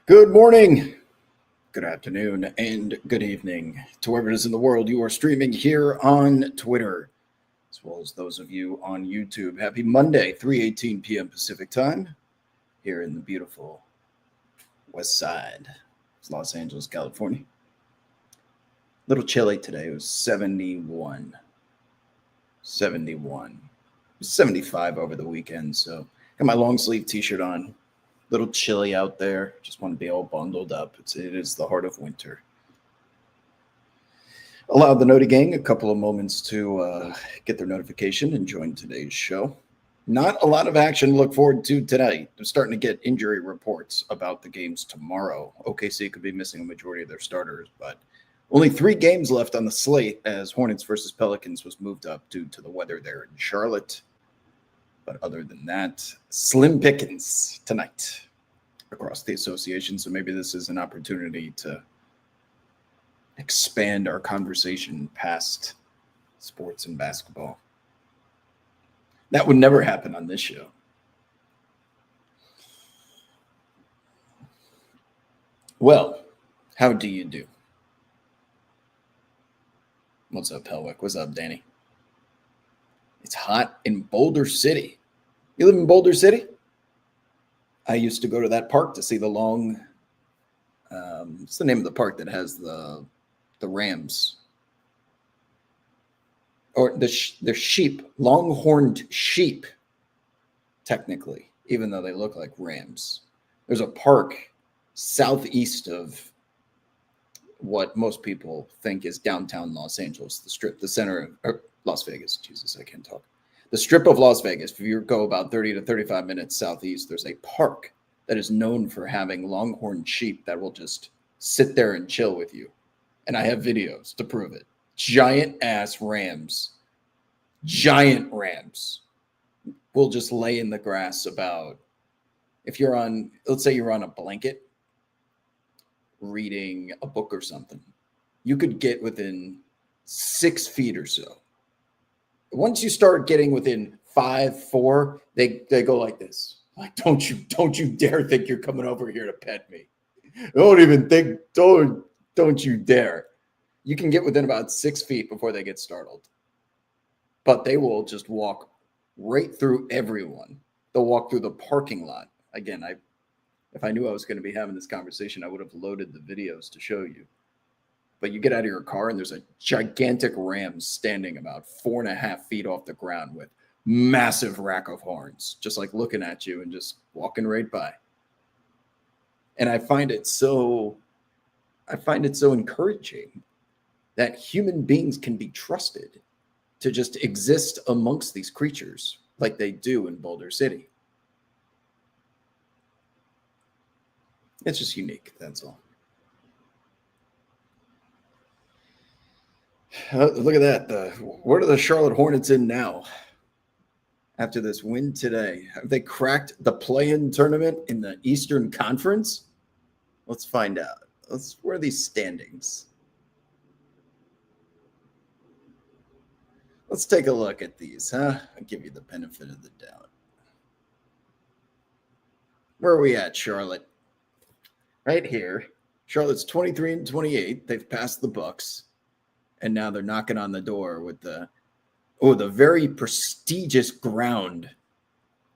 Good morning, good afternoon, and good evening to wherever it is in the world you are streaming here on Twitter, as well as those of you on YouTube. Happy Monday, 3:18 p.m. Pacific time, here in the beautiful West Side of Los Angeles, California. A little chilly today. It was 71. 71. It was 75 over the weekend, so got my long sleeve t-shirt on. Little chilly out there. Just want to be all bundled up. It is the heart of winter. Allow the Noti Gang a couple of moments to get their notification and join today's show. Not a lot of action to look forward to tonight. I'm starting to get injury reports about the games tomorrow. OKC could be missing a majority of their starters, but only 3 games left on the slate as Hornets versus Pelicans was moved up due to the weather there in Charlotte. But other than that, slim pickings tonight across the association. So maybe this is an opportunity to expand our conversation past sports and basketball. That would never happen on this show. Well, how do you do? What's up, Helwick? What's up, Danny? It's hot in Boulder City. You live in Boulder City? I used to go to that park to see the long. What's the name of the park that has the Rams? Or the sheep, long-horned sheep, technically, even though they look like rams. There's a park southeast of what most people think is downtown Los Angeles, the Strip, the center of Las Vegas. Jesus, I can't talk. The Strip of Las Vegas. If you go about 30 to 35 minutes southeast, there's a park that is known for having longhorned sheep that will just sit there and chill with you. And I have videos to prove it. Giant ass rams, giant rams will just lay in the grass about, if you're on, let's say you're on a blanket reading a book or something, you could get within 6 feet or so. Once you start getting within 5, 4, they go like this. Like, don't you dare think you're coming over here to pet me. Don't you dare. You can get within about 6 feet before they get startled. But they will just walk right through everyone. They'll walk through the parking lot. Again, if I knew I was going to be having this conversation, I would have loaded the videos to show you. But you get out of your car and there's a gigantic ram standing about 4.5 feet off the ground with massive rack of horns, just like looking at you and just walking right by. And I find it so encouraging that human beings can be trusted to just exist amongst these creatures like they do in Boulder City. It's just unique, that's all. Look at that. What are the Charlotte Hornets in now? After this win today, have they cracked the play-in tournament in the Eastern Conference? Let's find out. Where are these standings? Let's take a look at these, huh? I'll give you the benefit of the doubt. Where are we at, Charlotte? Right here. Charlotte's 23-28. They've passed the Bucks. And now they're knocking on the door with the very prestigious ground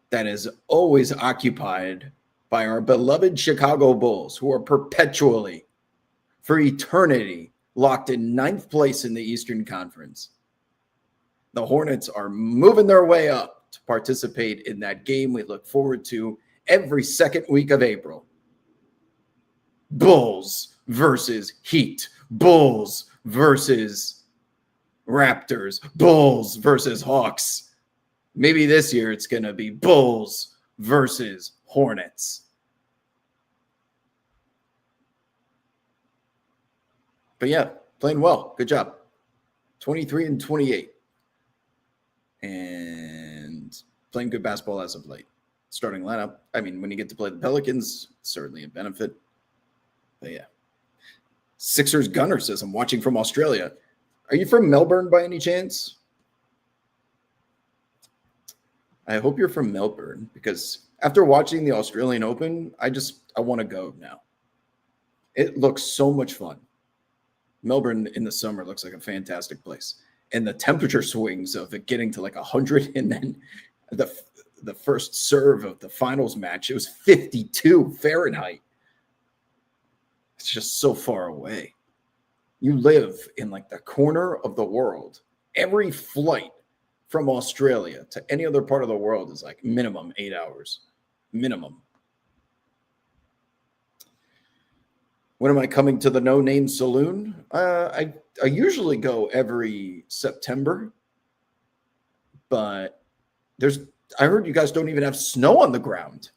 that is always occupied by our beloved Chicago Bulls, who are perpetually, for eternity, locked in 9th place in the Eastern Conference. The Hornets are moving their way up to participate in that game we look forward to every second week of April. Bulls versus Heat. Bulls versus Raptors. Bulls versus Hawks. Maybe this year it's going to be Bulls versus Hornets. But yeah, playing well. Good job. 23-28. And playing good basketball as of late. Starting lineup. I mean, when you get to play the Pelicans, certainly a benefit. But yeah. Sixers Gunner says, I'm watching from Australia. Are you from Melbourne by any chance? I hope you're from Melbourne, because after watching the Australian Open, I want to go now. It looks so much fun. Melbourne in the summer looks like a fantastic place. And the temperature swings of it getting to like 100, and then the first serve of the finals match, it was 52 Fahrenheit. It's just so far away. You live in like the corner of the world. Every flight from Australia to any other part of the world is like minimum 8 hours. Minimum. When am I coming to the No Name Saloon? I usually go every September, but I heard you guys don't even have snow on the ground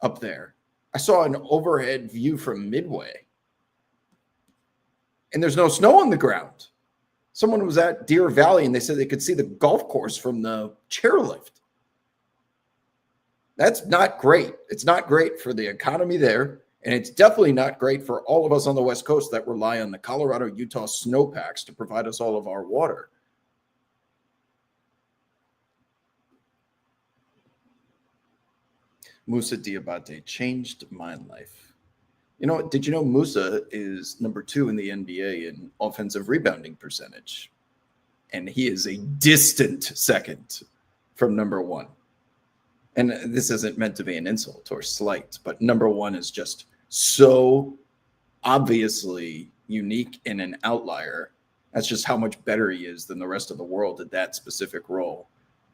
up there. I saw an overhead view from Midway, and there's no snow on the ground. Someone was at Deer Valley, and they said they could see the golf course from the chairlift. That's not great. It's not great for the economy there, and it's definitely not great for all of us on the West Coast that rely on the Colorado-Utah snowpacks to provide us all of our water. Musa Diabate changed my life. You know, did you know Musa is number 2 in the NBA in offensive rebounding percentage? And he is a distant second from number 1. And this isn't meant to be an insult or slight, but number 1 is just so obviously unique and an outlier. That's just how much better he is than the rest of the world at that specific role.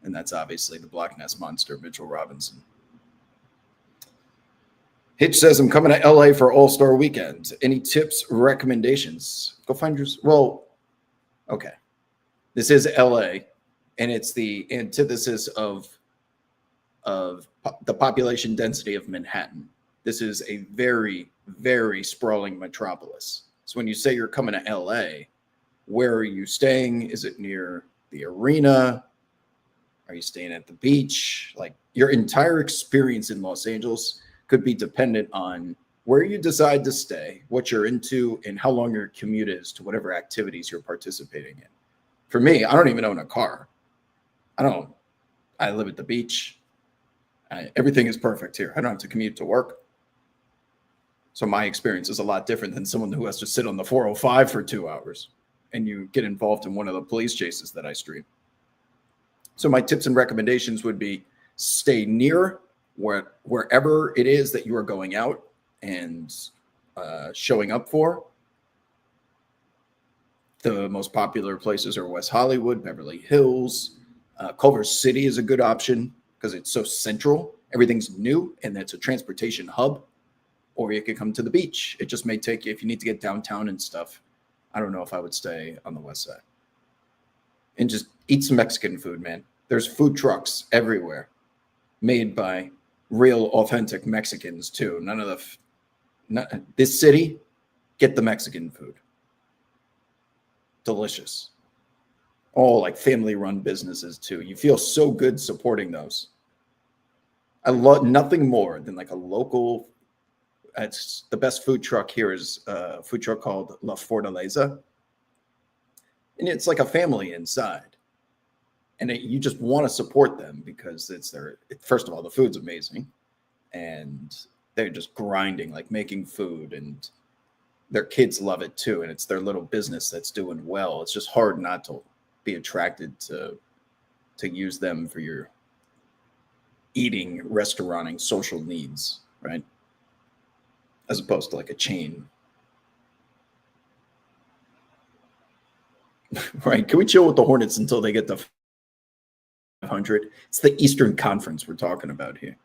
And that's obviously the Block Nest monster, Mitchell Robinson. Hitch says, I'm coming to LA for All-Star Weekend. Any tips, recommendations? Go find yours. Well, okay. This is LA, and it's the antithesis of the population density of Manhattan. This is a very, very sprawling metropolis. So when you say you're coming to LA, where are you staying? Is it near the arena? Are you staying at the beach? Like, your entire experience in Los Angeles could be dependent on where you decide to stay, what you're into, and how long your commute is to whatever activities you're participating in. For me, I don't even own a car. I live at the beach. Everything is perfect here. I don't have to commute to work. So my experience is a lot different than someone who has to sit on the 405 for 2 hours and you get involved in one of the police chases that I stream. So my tips and recommendations would be stay near wherever it is that you are going out and showing up for. The most popular places are West Hollywood, Beverly Hills. Culver City is a good option because it's so central. Everything's new, and it's a transportation hub. Or you could come to the beach. It just may take you, if you need to get downtown and stuff. I don't know if I would stay on the west side. And just eat some Mexican food, man. There's food trucks everywhere made by real, authentic Mexicans, too. This city, get the Mexican food. Delicious. All like family-run businesses, too. You feel so good supporting those. I love nothing more than like a local. It's the best food truck here is a food truck called La Fortaleza. And it's like a family inside. And you just want to support them because first of all, the food's amazing. And they're just grinding, like making food. And their kids love it too. And it's their little business that's doing well. It's just hard not to be attracted to use them for your eating, restauranting, social needs, right? As opposed to like a chain. Right? Can we chill with the Hornets until they get to 500? It's the Eastern Conference we're talking about here.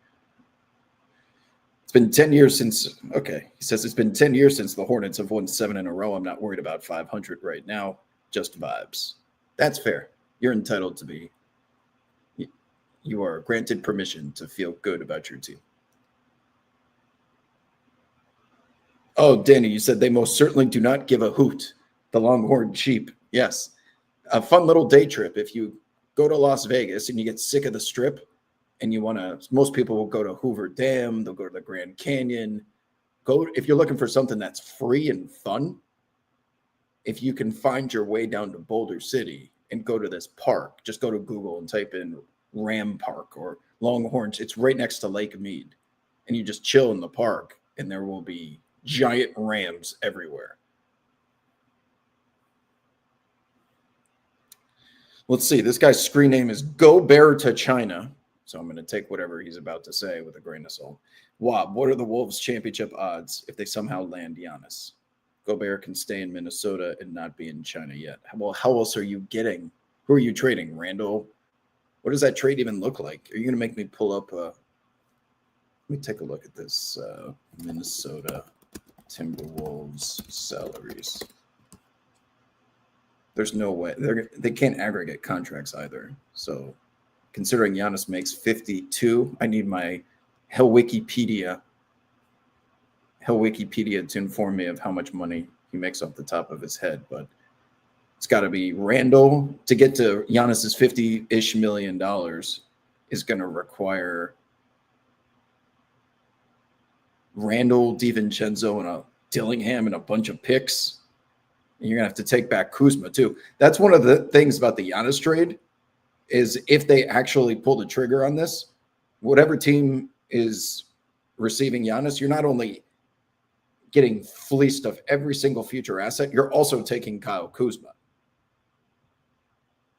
It's been 10 years since, okay. He says it's been 10 years since the Hornets have won 7 in a row. I'm not worried about 500 right now. Just vibes. That's fair. You're entitled to be. You are granted permission to feel good about your team. Oh, Danny, you said they most certainly do not give a hoot. The Longhorn Sheep. Yes. A fun little day trip. If you go to Las Vegas and you get sick of the Strip and you want to, most people will go to Hoover Dam. They'll go to the Grand Canyon. If you're looking for something that's free and fun, if you can find your way down to Boulder City and go to this park, just go to Google and type in Ram Park or Longhorn. It's right next to Lake Mead. And you just chill in the park and there will be giant rams everywhere. Let's see. This guy's screen name is Go Bear to China. So I'm going to take whatever he's about to say with a grain of salt. Wob, what are the Wolves championship odds if they somehow land Giannis? Gobert can stay in Minnesota and not be in China yet. Well, how else are you getting? Who are you trading? Randall? What does that trade even look like? Are you going to make me pull up? Let me take a look at this. Minnesota Timberwolves salaries. There's no way. They can't aggregate contracts either. So considering Giannis makes 52, I need my Hell Wikipedia to inform me of how much money he makes off the top of his head. But it's got to be Randall to get to Giannis's $50-ish million is going to require Randall, DiVincenzo, and a Dillingham and a bunch of picks. And you're going to have to take back Kuzma too. That's one of the things about the Giannis trade is if they actually pull the trigger on this, whatever team is receiving Giannis, you're not only getting fleeced of every single future asset, you're also taking Kyle Kuzma.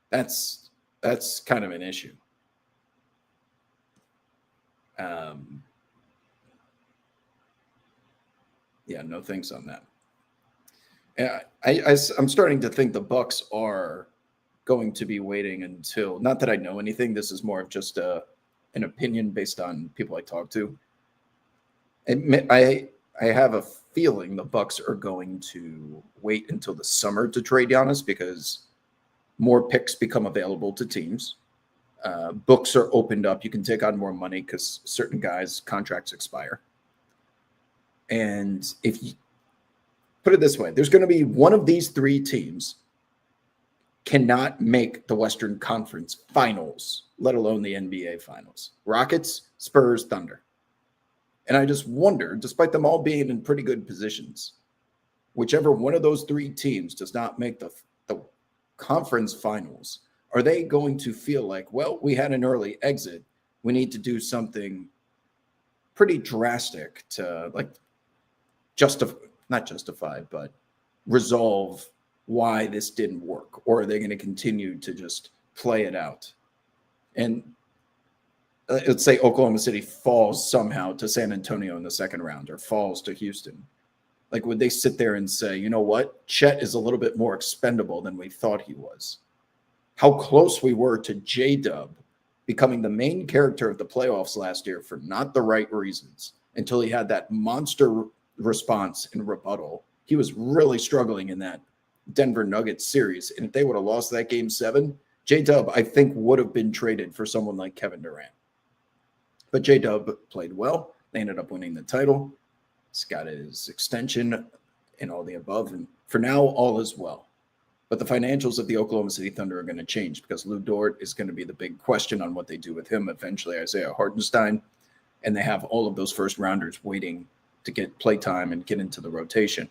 That's kind of an issue. Yeah, no thanks on that. I'm starting to think the Bucks are going to be waiting until, not that I know anything, this is more of just an opinion based on people I talk to. I have a feeling the Bucks are going to wait until the summer to trade Giannis because more picks become available to teams. Books are opened up. You can take on more money because certain guys' contracts expire. And if you put it this way, there's going to be one of these three teams cannot make the Western Conference Finals, let alone the NBA Finals. Rockets, Spurs, Thunder. And I just wonder, despite them all being in pretty good positions, whichever one of those three teams does not make the conference finals, are they going to feel like, well, we had an early exit. We need to do something pretty drastic to not justify, but resolve why this didn't work? Or are they going to continue to just play it out? And let's say Oklahoma City falls somehow to San Antonio in the second round or falls to Houston. Like, would they sit there and say, you know what? Chet is a little bit more expendable than we thought he was. How close we were to J-Dub becoming the main character of the playoffs last year for not the right reasons until he had that monster response in rebuttal. He was really struggling in that Denver Nuggets series. And if they would have lost that game 7, J-Dub, I think, would have been traded for someone like Kevin Durant. But J-Dub played well. They ended up winning the title. He's got his extension and all the above. And for now, all is well. But the financials of the Oklahoma City Thunder are going to change because Lou Dort is going to be the big question on what they do with him. Eventually, Isaiah Hartenstein. And they have all of those first rounders waiting to get play time and get into the rotation.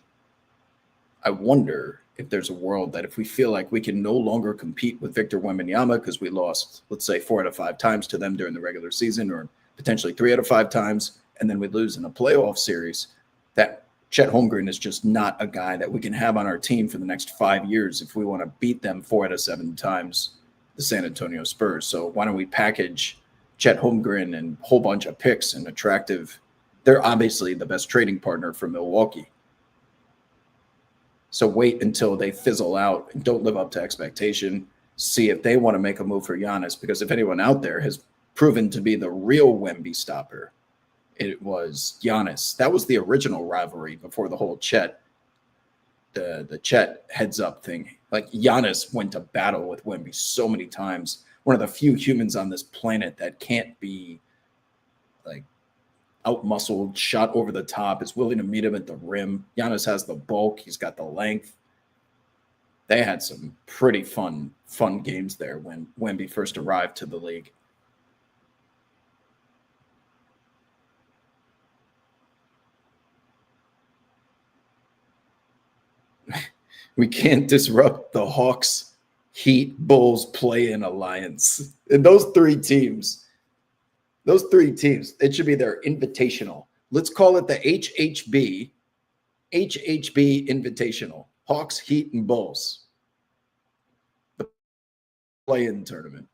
I wonder if there's a world that if we feel like we can no longer compete with Victor Wembanyama because we lost, let's say, 4 out of 5 times to them during the regular season, or potentially 3 out of 5 times, and then we lose in a playoff series, that Chet Holmgren is just not a guy that we can have on our team for the next 5 years if we want to beat them 4 out of 7 times, the San Antonio Spurs. So why don't we package Chet Holmgren and a whole bunch of picks and attractive. They're obviously the best trading partner for Milwaukee. So wait until they fizzle out and don't live up to expectation. See if they want to make a move for Giannis, because if anyone out there has proven to be the real Wemby stopper, it was Giannis. That was the original rivalry before the whole Chet, the Chet heads up thing. Like, Giannis went to battle with Wemby so many times. One of the few humans on this planet that can't be like out-muscled, shot over the top, is willing to meet him at the rim. Giannis has the bulk. He's got the length. They had some pretty fun games there when Wemby first arrived to the league. We can't disrupt the Hawks, Heat, Bulls play-in alliance. And those three teams, it should be their invitational. Let's call it the HHB, HHB Invitational, Hawks, Heat, and Bulls. The play-in tournament.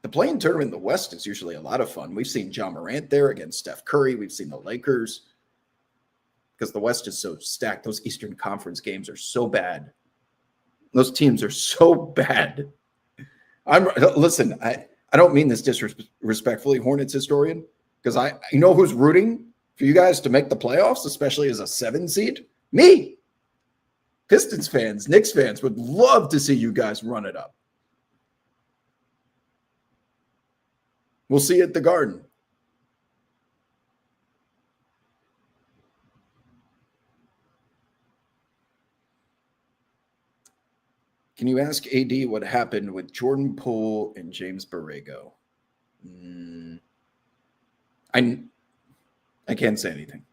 The play-in tournament in the West is usually a lot of fun. We've seen John Morant there against Steph Curry. We've seen the Lakers. Because the West is so stacked. Those Eastern Conference games are so bad. Those teams are so bad. Listen, I don't mean this disrespectfully, Hornets historian, because you know who's rooting for you guys to make the playoffs, especially as a 7 seed? Me. Pistons fans, Knicks fans would love to see you guys run it up. We'll see you at the Garden. Can you ask AD what happened with Jordan Poole and James Borrego? I can't say anything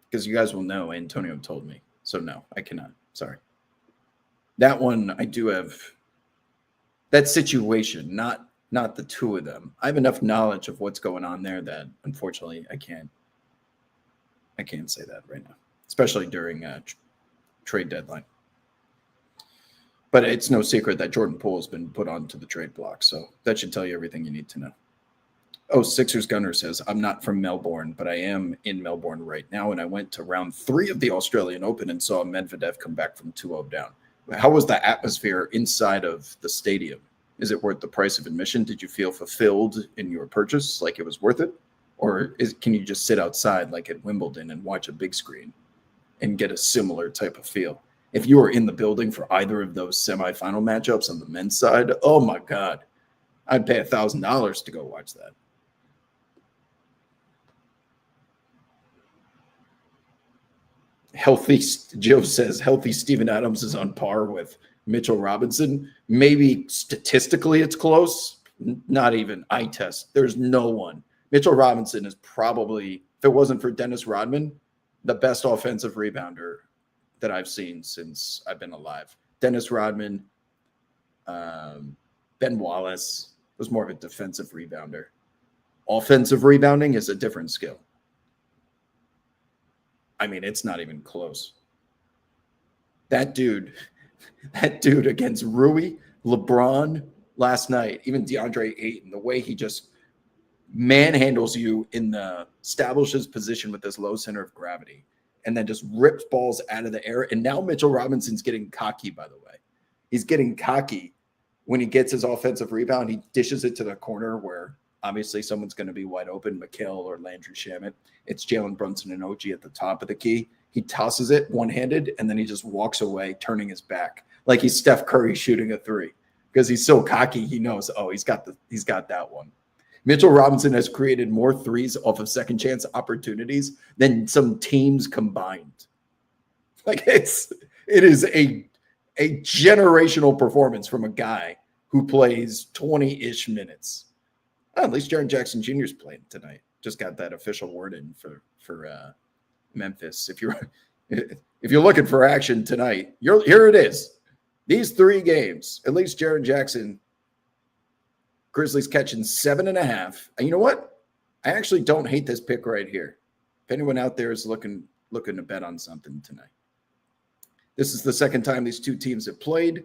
because you guys will know. Antonio told me. So no, I cannot. Sorry. That one, I do have that situation, not the two of them. I have enough knowledge of what's going on there that unfortunately I can't say that right now, especially during trade deadline. But it's no secret that Jordan Poole has been put onto the trade block. So that should tell you everything you need to know. Oh, Sixers Gunner says, I'm not from Melbourne, but I am in Melbourne right now. And I went to round 3 of the Australian Open and saw Medvedev come back from 2-0 down. How was the atmosphere inside of the stadium? Is it worth the price of admission? Did you feel fulfilled in your purchase, like it was worth it? Or can you just sit outside like at Wimbledon and watch a big screen and get a similar type of feel? If you were in the building for either of those semifinal matchups on the men's side, oh my God, I'd pay $1,000 to go watch that. Joe says, healthy Steven Adams is on par with Mitchell Robinson. Maybe statistically it's close. Not even eye test. There's no one. Mitchell Robinson is probably, if it wasn't for Dennis Rodman, the best offensive rebounder that I've seen since I've been alive. Dennis Rodman, Ben Wallace was more of a defensive rebounder. Offensive rebounding is a different skill. I mean, it's not even close. That dude against Rui, LeBron last night, even DeAndre Ayton, the way he just manhandles you establishes position with this low center of gravity and then just rips balls out of the air. And now Mitchell Robinson's getting cocky, by the way. He's getting cocky when he gets his offensive rebound. He dishes it to the corner where obviously someone's going to be wide open, Mikal or Landry Shamet. It's Jalen Brunson and OG at the top of the key. He tosses it one-handed, and then he just walks away, turning his back like he's Steph Curry shooting a 3 because he's so cocky. He knows, he's got that one. Mitchell Robinson has created more threes off of second chance opportunities than some teams combined. Like it is a generational performance from a guy who plays 20-ish minutes. Oh, at least Jaren Jackson Jr. is playing tonight. Just got that official word in for Memphis. If you're looking for action tonight, here it is. These 3 games, at least Jaren Jackson, Grizzlies catching 7.5. And you know what? I actually don't hate this pick right here. If anyone out there is looking to bet on something tonight. This is the second time these two teams have played.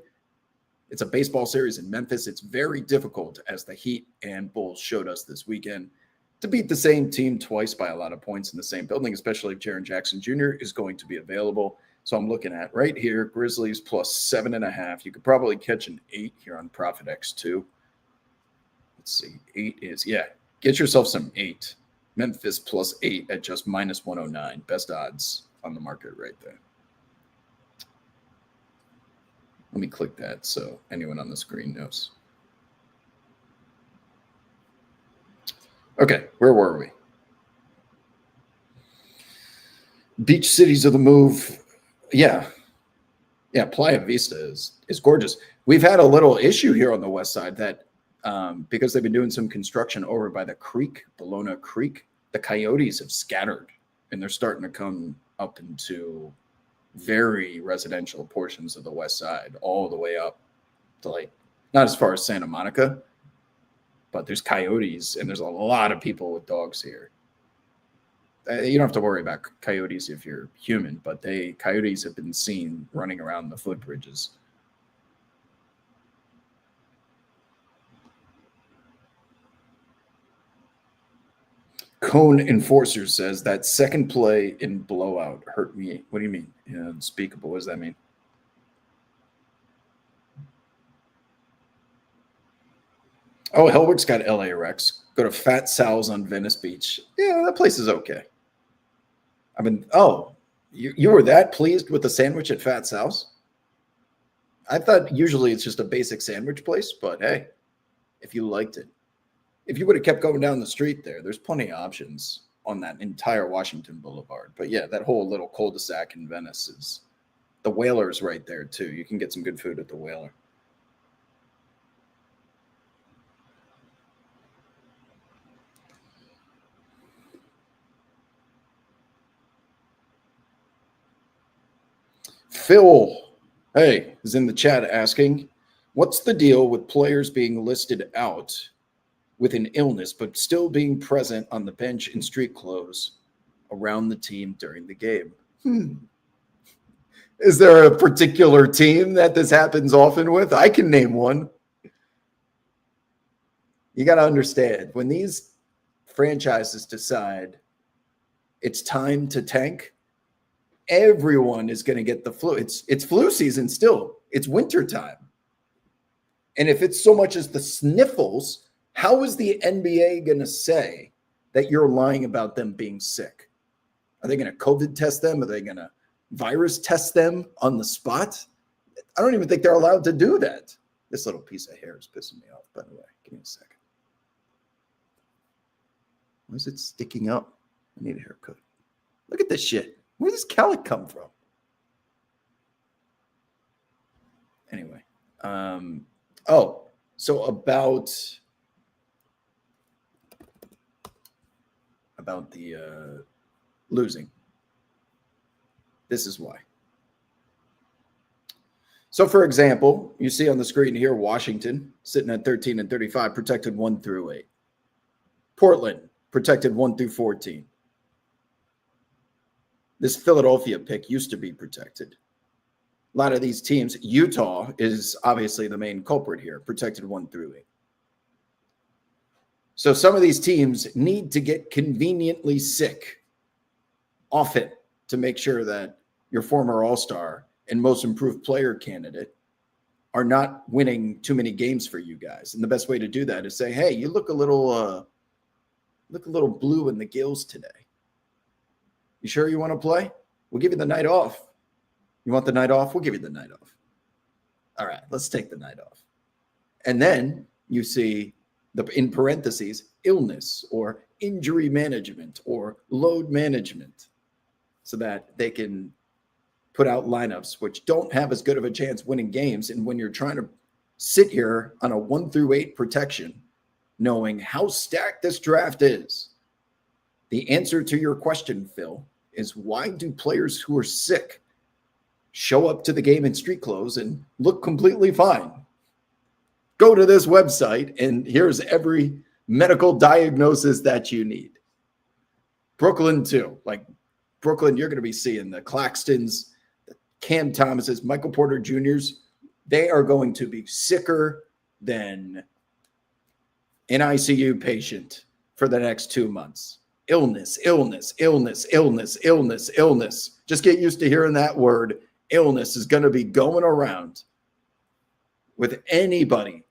It's a baseball series in Memphis. It's very difficult, as the Heat and Bulls showed us this weekend, to beat the same team twice by a lot of points in the same building, especially if Jaren Jackson Jr. is going to be available. So I'm looking at right here, Grizzlies plus 7.5. You could probably catch an 8 here on Profit X2. Let's see. 8 is, get yourself some 8. Memphis plus 8 at just minus 109. Best odds on the market right there. Let me click that so anyone on the screen knows. Okay, where were we? Beach cities of the move. Yeah, Playa Vista is gorgeous. We've had a little issue here on the west side that because they've been doing some construction over by the creek, Bellona Creek, the coyotes have scattered and they're starting to come up into very residential portions of the west side, all the way up to not as far as Santa Monica, but there's coyotes and there's a lot of people with dogs here. You don't have to worry about coyotes if you're human, but coyotes have been seen running around the footbridges. Cone Enforcer says that second play in blowout hurt me. What do you mean? Unspeakable. What does that mean? Oh, Hellwick's got LA Rex. Go to Fat Sal's on Venice Beach. Yeah, that place is okay. I mean, you were that pleased with the sandwich at Fat Sal's? I thought usually it's just a basic sandwich place, but hey, if you liked it. If you would have kept going down the street there's plenty of options on that entire Washington Boulevard. But yeah, that whole little cul-de-sac in Venice is the Whaler's right there too. You can get some good food at the Whaler. Phil, hey, is in the chat asking, what's the deal with players being listed out with an illness, but still being present on the bench in street clothes around the team during the game? Is there a particular team that this happens often with? I can name one. You got to understand, when these franchises decide it's time to tank, everyone is going to get the flu. It's flu season still. It's winter time. And if it's so much as the sniffles, how is the NBA going to say that you're lying about them being sick? Are they going to COVID test them? Are they going to virus test them on the spot? I don't even think they're allowed to do that. This little piece of hair is pissing me off, by the way. Give me a second. Why is it sticking up? I need a haircut. Look at this shit. Where does calic come from? Anyway. So about the losing. This is why. So, for example, you see on the screen here, Washington sitting at 13 and 35, protected 1 through 8. Portland protected 1 through 14. This Philadelphia pick used to be protected. A lot of these teams, Utah is obviously the main culprit here, protected 1 through 8. So some of these teams need to get conveniently sick often to make sure that your former All-Star and most improved player candidate are not winning too many games for you guys. And the best way to do that is say, hey, you look a little blue in the gills today. You sure you want to play? We'll give you the night off. You want the night off? We'll give you the night off. All right, let's take the night off. And then you see in parentheses, illness or injury management or load management, so that they can put out lineups which don't have as good of a chance winning games. And when you're trying to sit here on a 1 through 8 protection, knowing how stacked this draft is, the answer to your question, Phil, is why do players who are sick show up to the game in street clothes and look completely fine? Go to this website and here's every medical diagnosis that you need. Brooklyn too. Like Brooklyn, you're going to be seeing the Claxtons, the Cam Thomases, Michael Porter Jr.'s. They are going to be sicker than an ICU patient for the next 2 months. Illness, illness, illness, illness, illness, illness. Just get used to hearing that word. Illness is going to be going around with anybody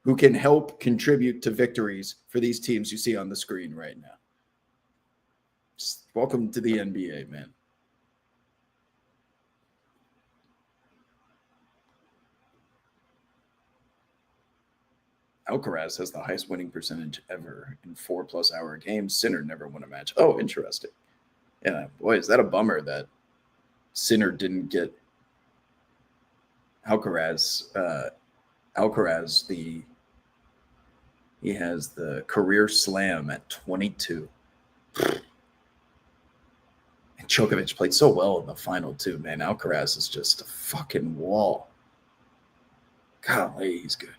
who can help contribute to victories for these teams you see on the screen right now. Just welcome to the NBA, man. Alcaraz has the highest winning percentage ever in 4+ hour games. Sinner never won a match. Oh, interesting. Yeah, boy, is that a bummer that Sinner didn't get Alcaraz. He has the career slam at 22. And Djokovic played so well in the final too, man. Alcaraz is just a fucking wall. Golly, he's good.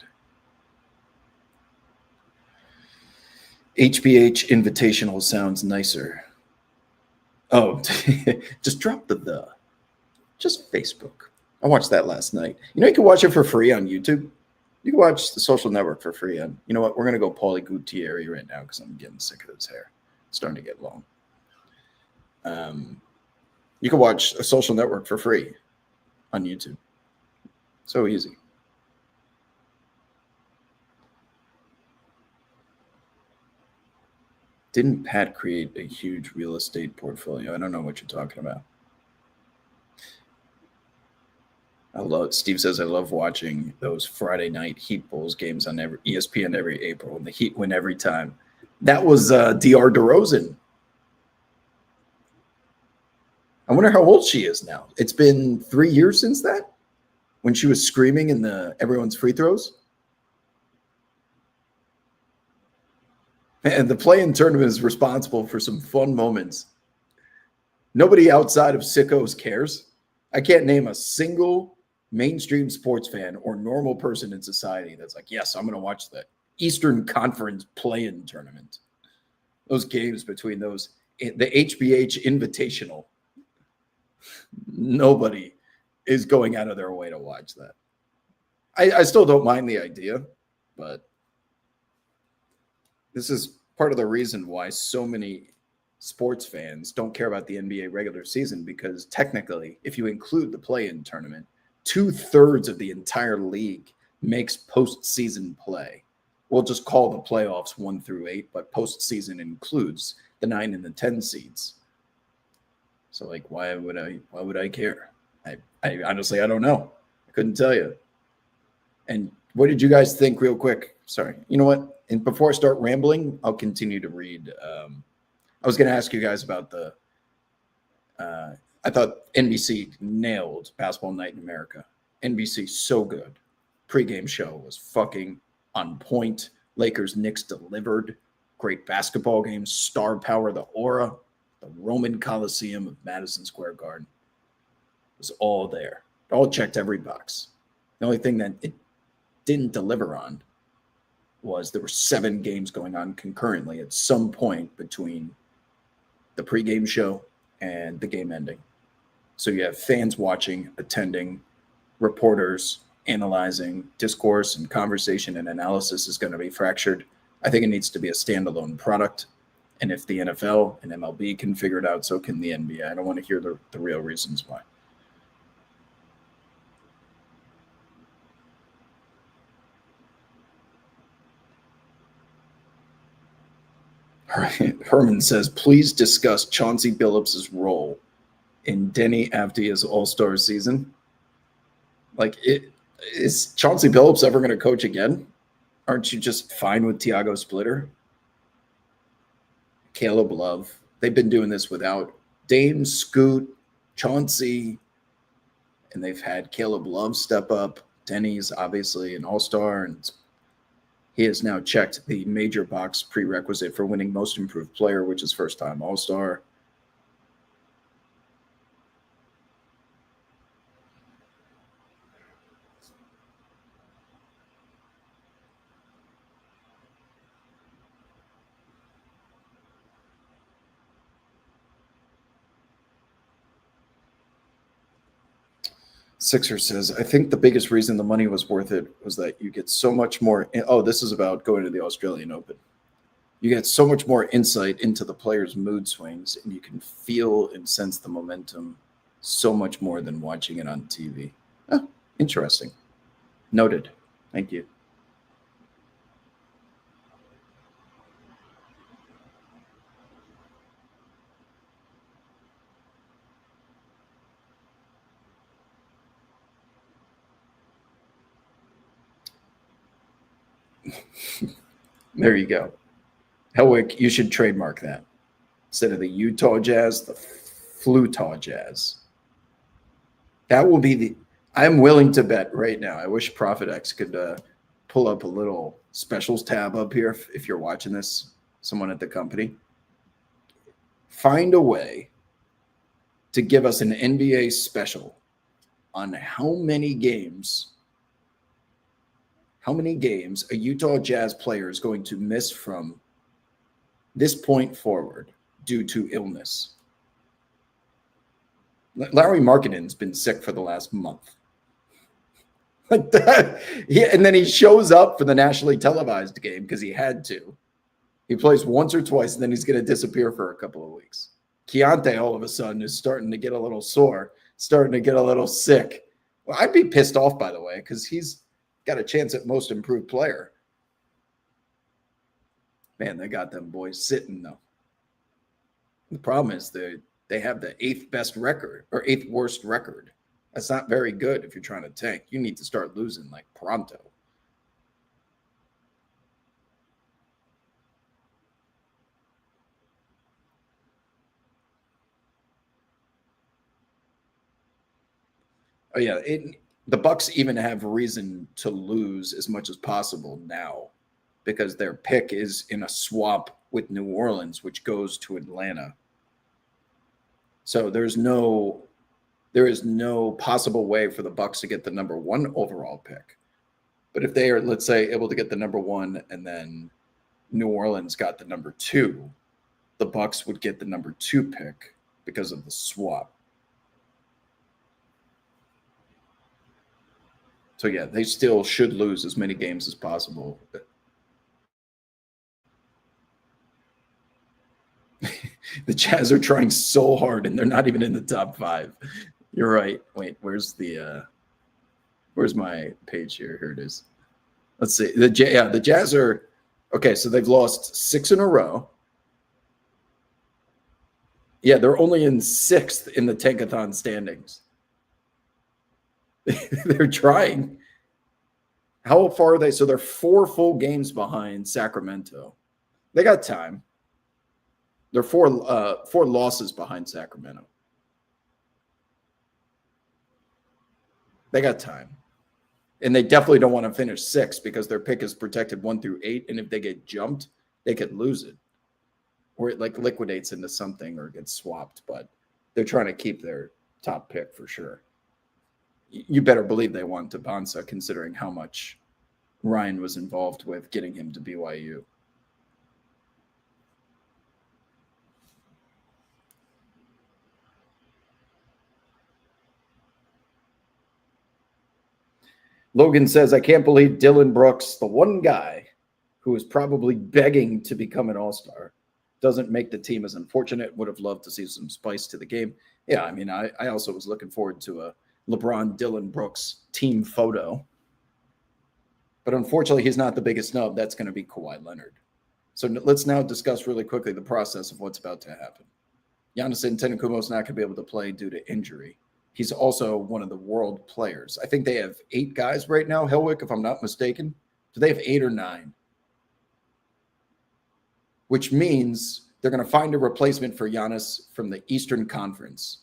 HBH Invitational sounds nicer. Oh, just drop the. Just Facebook. I watched that last night. You know, you can watch it for free on YouTube. You can watch The Social Network for free. And you know what? We're going to go Paulie Gutierrez right now because I'm getting sick of his hair. It's starting to get long. You can watch A Social Network for free on YouTube. So easy. Didn't Pat create a huge real estate portfolio? I don't know what you're talking about. Steve says I love watching those Friday night Heat Bulls games on ESPN every April, and the Heat win every time. That was DR DeRozan. I wonder how old she is now. It's been 3 years since that, when she was screaming in everyone's free throws. And the play-in tournament is responsible for some fun moments. Nobody outside of sickos cares. I can't name a single mainstream sports fan or normal person in society that's like, yes, I'm going to watch the Eastern Conference play-in tournament. Those games between the HBH Invitational. Nobody is going out of their way to watch that. I still don't mind the idea, but this is part of the reason why so many sports fans don't care about the NBA regular season, because technically, if you include the play-in tournament, 2/3 of the entire league makes postseason play. We'll just call the playoffs 1 through 8, but postseason includes the 9 and the 10 seeds. So, like, why would I care? I honestly, I don't know. I couldn't tell you. And what did you guys think, real quick? Sorry. You know what? And before I start rambling, I'll continue to read. I was going to ask you guys about I thought NBC nailed Basketball Night in America. NBC, so good. Pre-game show was fucking on point. Lakers Knicks delivered. Great basketball games. Star power, the aura, the Roman Coliseum of Madison Square Garden was all there. It all checked every box. The only thing that it didn't deliver on was there were 7 games going on concurrently at some point between the pregame show and the game ending. So you have fans watching, attending, reporters analyzing, discourse and conversation and analysis is going to be fractured. I think it needs to be a standalone product. And if the NFL and MLB can figure it out, so can the NBA. I don't want to hear the real reasons why. Herman says, please discuss Chauncey Billups' role in Denny Avdia's All-Star season. Like, is Chauncey Billups ever going to coach again? Aren't you just fine with Tiago Splitter? Caleb Love. They've been doing this without Dame, Scoot, Chauncey, and they've had Caleb Love step up. Denny's obviously an all-star, and he has now checked the major box prerequisite for winning Most Improved Player, which is first-time all-star. Sixer says, I think the biggest reason the money was worth it was that you get so much more. Oh, this is about going to the Australian Open. You get so much more insight into the players' mood swings, and you can feel and sense the momentum so much more than watching it on TV. Oh, interesting. Noted. Thank you. There you go. Helwick, you should trademark that. Instead of the Utah Jazz, the Flutah Jazz. That will be I'm willing to bet right now. I wish ProfitX could pull up a little specials tab up here if you're watching this, someone at the company. Find a way to give us an NBA special on how many games a Utah Jazz player is going to miss from this point forward due to illness. Larry Markkinen's been sick for the last month. Like that. And then he shows up for the nationally televised game because he had to. He plays once or twice, and then he's going to disappear for a couple of weeks. Keontae, all of a sudden, is starting to get a little sore, starting to get a little sick. Well, I'd be pissed off, by the way, because he's got a chance at most improved player. Man, they got them boys sitting, though. The problem is they have the 8th best record or 8th worst record. That's not very good if you're trying to tank. You need to start losing like pronto. Oh yeah, the Bucks even have reason to lose as much as possible now because their pick is in a swap with New Orleans, which goes to Atlanta. So there is no possible way for the Bucks to get the number 1 overall pick. But if they are, let's say, able to get the number 1 and then New Orleans got the number 2, the Bucks would get the number 2 pick because of the swap. So yeah, they still should lose as many games as possible. The Jazz are trying so hard and they're not even in the top 5. You're right. Wait, where's my page here? Here it is. Let's see. The Jazz are okay, so they've lost 6 in a row. Yeah, they're only in 6th in the Tankathon standings. They're trying. How far are they? So they're 4 full games behind Sacramento. They got time. They're 4 losses behind Sacramento. They got time. And they definitely don't want to finish 6th because their pick is protected 1 through 8. And if they get jumped, they could lose it. Or it like liquidates into something or gets swapped. But they're trying to keep their top pick for sure. You better believe they want Tabonsa considering how much Ryan was involved with getting him to BYU. Logan says, I can't believe Dillon Brooks, the one guy who is probably begging to become an all-star, doesn't make the team as unfortunate. Would have loved to see some spice to the game. Yeah, I mean, I also was looking forward to a LeBron Dillon Brooks team photo. But unfortunately, he's not the biggest snub. That's going to be Kawhi Leonard. So let's now discuss really quickly the process of what's about to happen. Giannis Antetokounmpo is not going to be able to play due to injury. He's also one of the world players. I think they have 8 guys right now, Hellwick, if I'm not mistaken. Do they have 8 or 9? Which means they're going to find a replacement for Giannis from the Eastern Conference.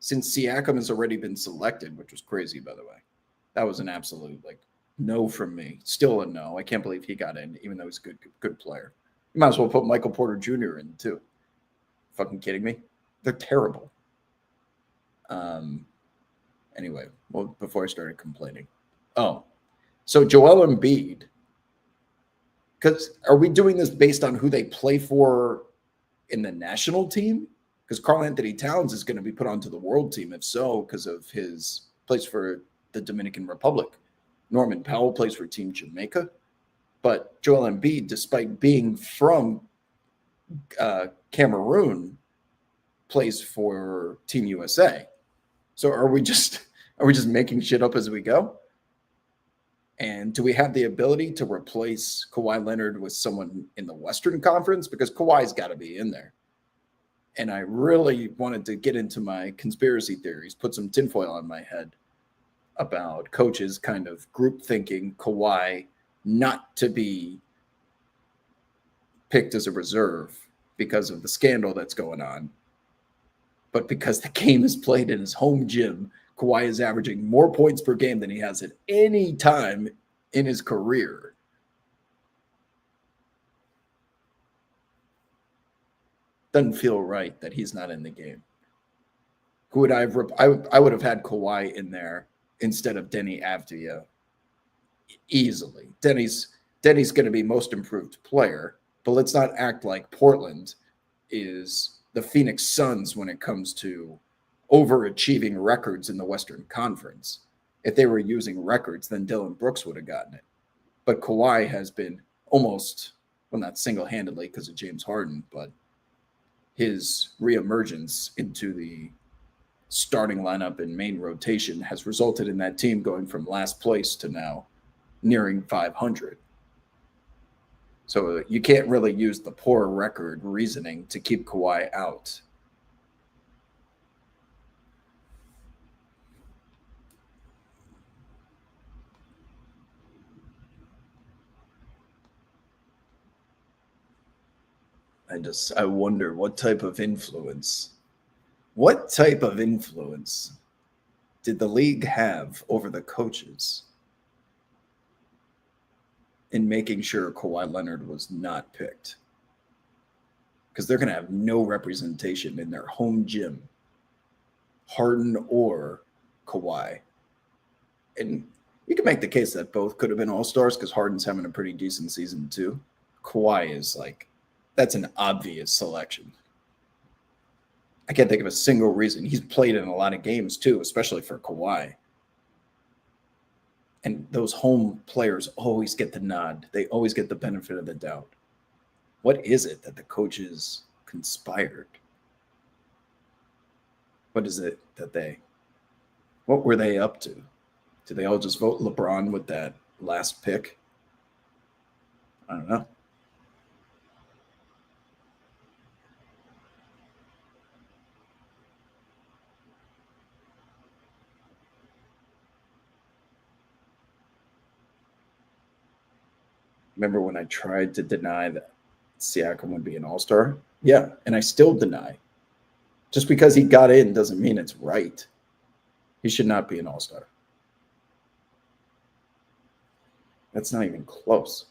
Since Siakam has already been selected, which was crazy, by the way. That was an absolute, no from me. Still a no. I can't believe he got in, even though he's a good player. You might as well put Michael Porter Jr. in, too. Fucking kidding me? They're terrible. Anyway, well, before I started complaining. Oh, so Joel Embiid. Because are we doing this based on who they play for in the national team? Because Karl Anthony Towns is going to be put onto the world team, if so, because of his place for the Dominican Republic. Norman Powell plays for Team Jamaica. But Joel Embiid, despite being from Cameroon, plays for Team USA. So are we just making shit up as we go? And do we have the ability to replace Kawhi Leonard with someone in the Western Conference? Because Kawhi's got to be in there. And I really wanted to get into my conspiracy theories, put some tinfoil on my head about coaches kind of group thinking Kawhi not to be picked as a reserve because of the scandal that's going on. But because the game is played in his home gym, Kawhi is averaging more points per game than he has at any time in his career. Doesn't feel right that he's not in the game. Who would I have? I would have had Kawhi in there instead of Deni Avdija easily. Denny's going to be most improved player, but let's not act like Portland is the Phoenix Suns when it comes to overachieving records in the Western Conference. If they were using records, then Dylan Brooks would have gotten it. But Kawhi has been almost, well, not single-handedly because of James Harden, but his reemergence into the starting lineup and main rotation has resulted in that team going from last place to now nearing 500. So you can't really use the poor record reasoning to keep Kawhi out. I wonder what type of influence did the league have over the coaches in making sure Kawhi Leonard was not picked? Because they're going to have no representation in their home gym, Harden or Kawhi. And you can make the case that both could have been all-stars because Harden's having a pretty decent season too. Kawhi is like, that's an obvious selection. I can't think of a single reason. He's played in a lot of games too, especially for Kawhi. And those home players always get the nod. They always get the benefit of the doubt. What is it that the coaches conspired? What is it that what were they up to? Did they all just vote LeBron with that last pick? I don't know. Remember when I tried to deny that Siakam would be an all-star? Yeah, and I still deny. Just because he got in doesn't mean it's right. He should not be an all-star. That's not even close.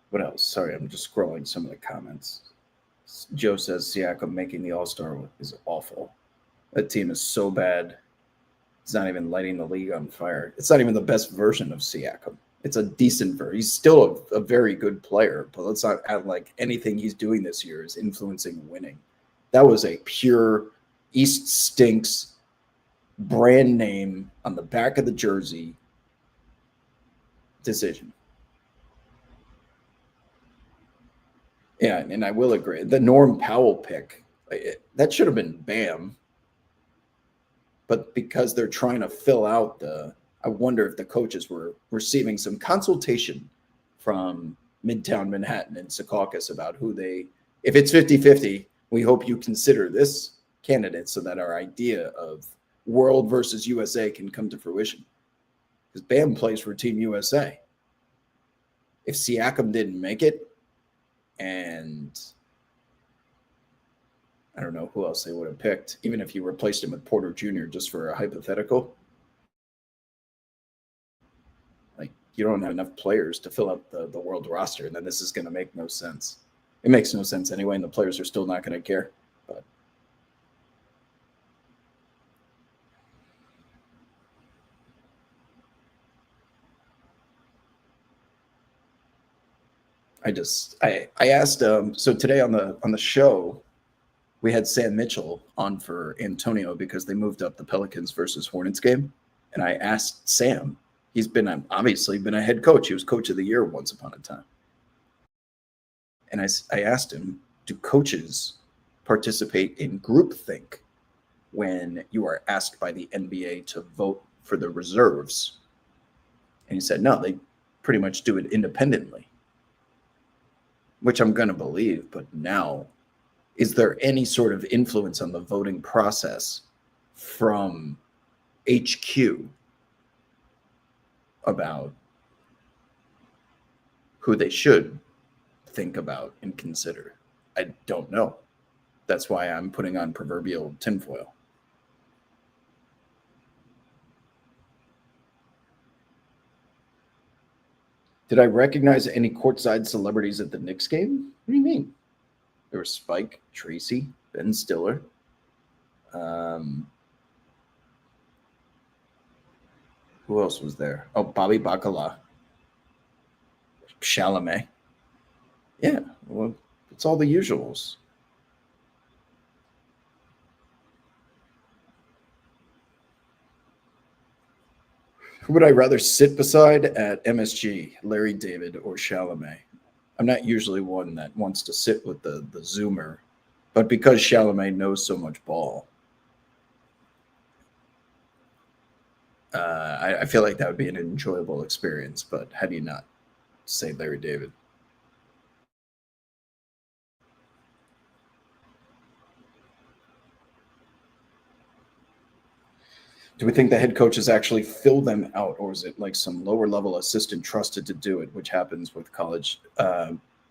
What else? Sorry, I'm just scrolling some of the comments. Joe says Siakam making the All-Star is awful. That team is so bad. It's not even lighting the league on fire. It's not even the best version of Siakam. It's a decent version. He's still a very good player, but let's not act like anything he's doing this year is influencing winning. That was a pure East Stinks brand name on the back of the jersey decision. Yeah, and I will agree. The Norm Powell pick, that should have been Bam. But because they're trying to fill out I wonder if the coaches were receiving some consultation from Midtown Manhattan and Secaucus about if it's 50-50, we hope you consider this candidate so that our idea of world versus USA can come to fruition. Because Bam plays for Team USA. If Siakam didn't make it, and I don't know who else they would have picked, even if you replaced him with Porter Jr. just for a hypothetical. Like, you don't have enough players to fill up the world roster, and then this is going to make no sense. It makes no sense anyway, and the players are still not going to care. But I asked so today on the show we had Sam Mitchell on for Antonio because they moved up the Pelicans versus Hornets game, and I asked Sam. He's obviously been a head coach. He was coach of the year once upon a time, and I asked him, do coaches participate in groupthink when you are asked by the NBA to vote for the reserves? And he said no, they pretty much do it independently. Which I'm going to believe, but now, is there any sort of influence on the voting process from HQ about who they should think about and consider? I don't know. That's why I'm putting on proverbial tinfoil. Did I recognize any courtside celebrities at the Knicks game? What do you mean? There was Spike, Tracy, Ben Stiller. Who else was there? Oh, Bobby Bacala. Chalamet. Yeah, well, it's all the usuals. Who would I rather sit beside at MSG, Larry David or Chalamet? I'm not usually one that wants to sit with the Zoomer, but because Chalamet knows so much ball, I feel like that would be an enjoyable experience. But how do you not say Larry David? Do we think the head coaches actually fill them out, or is it like some lower level assistant trusted to do it, which happens with college?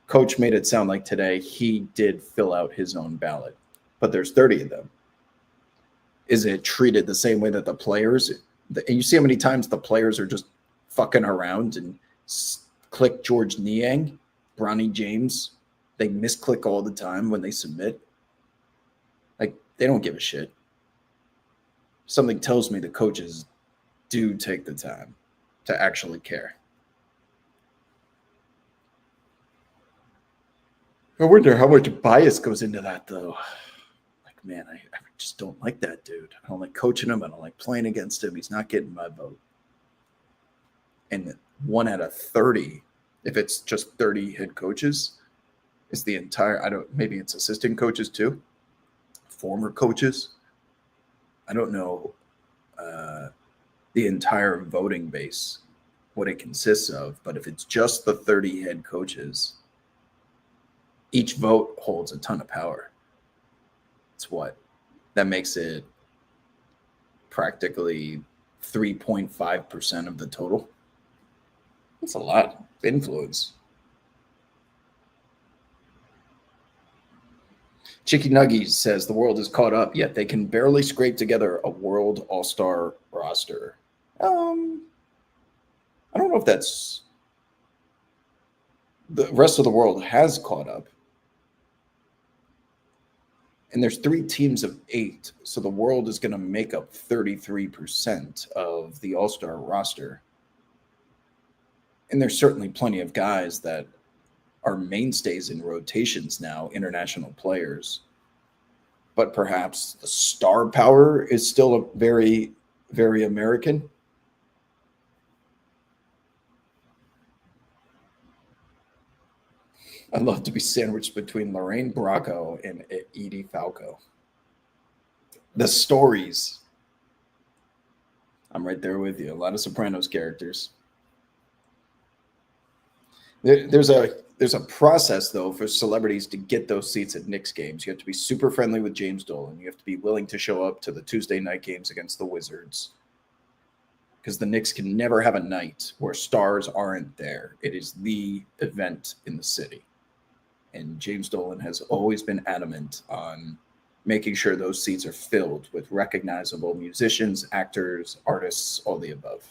Coach made it sound like today he did fill out his own ballot, but there's 30 of them. Is it treated the same way that the players? And you see how many times the players are just fucking around and click George Niang, Bronny James. They misclick all the time when they submit. Like they don't give a shit. Something tells me the coaches do take the time to actually care. I wonder how much bias goes into that, though. Like, man, I just don't like that dude. I don't like coaching him. I don't like playing against him. He's not getting my vote. And 1 out of 30, if it's just 30 head coaches, is the entire, maybe it's assistant coaches too, former coaches. I don't know the entire voting base, what it consists of, but if it's just the 30 head coaches, each vote holds a ton of power. It's what? That makes it practically 3.5% of the total. That's a lot of influence. Chicky Nuggies says the world is caught up, yet they can barely scrape together a world all-star roster. I don't know if that's the rest of the world has caught up. And there's 3 teams of 8, so the world is going to make up 33% of the all-star roster. And there's certainly plenty of guys that are mainstays in rotations now, international players. But perhaps the star power is still a very, very American. I'd love to be sandwiched between Lorraine Bracco and Edie Falco. The stories. I'm right there with you. A lot of Sopranos characters. There's a process, though, for celebrities to get those seats at Knicks games. You have to be super friendly with James Dolan. You have to be willing to show up to the Tuesday night games against the Wizards. Because the Knicks can never have a night where stars aren't there. It is the event in the city. And James Dolan has always been adamant on making sure those seats are filled with recognizable musicians, actors, artists, all the above.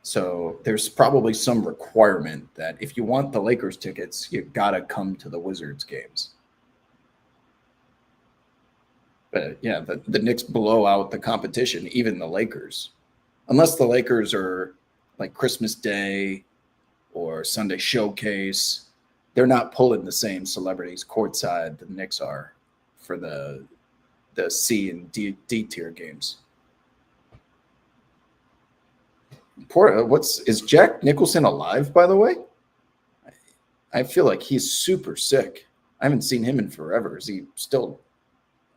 So there's probably some requirement that if you want the Lakers tickets, you gotta come to the Wizards games. But yeah, the Knicks blow out the competition, even the Lakers. Unless the Lakers are like Christmas Day or Sunday Showcase, they're not pulling the same celebrities courtside the Knicks are for the C and D tier games. Is Jack Nicholson alive, by the way? I feel like he's super sick. I haven't seen him in forever. Is he still?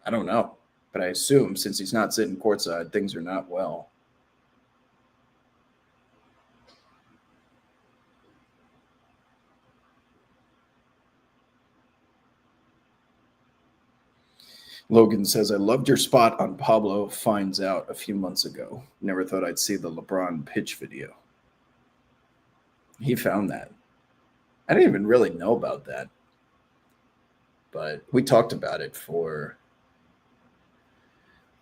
I don't know, but I assume since he's not sitting courtside, things are not well. Logan says, I loved your spot on Pablo Finds Out a few months ago. Never thought I'd see the LeBron pitch video. He found that. I didn't even really know about that. But we talked about it for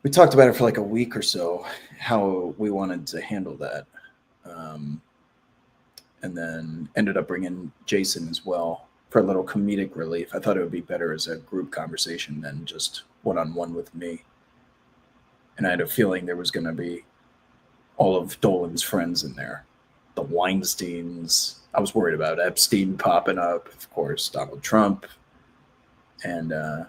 like a week or so, how we wanted to handle that. And then ended up bringing Jason as well for a little comedic relief. I thought it would be better as a group conversation than just one-on-one with me. And I had a feeling there was going to be all of Dolan's friends in there, the Weinsteins. I was worried about Epstein popping up, of course, Donald Trump. And I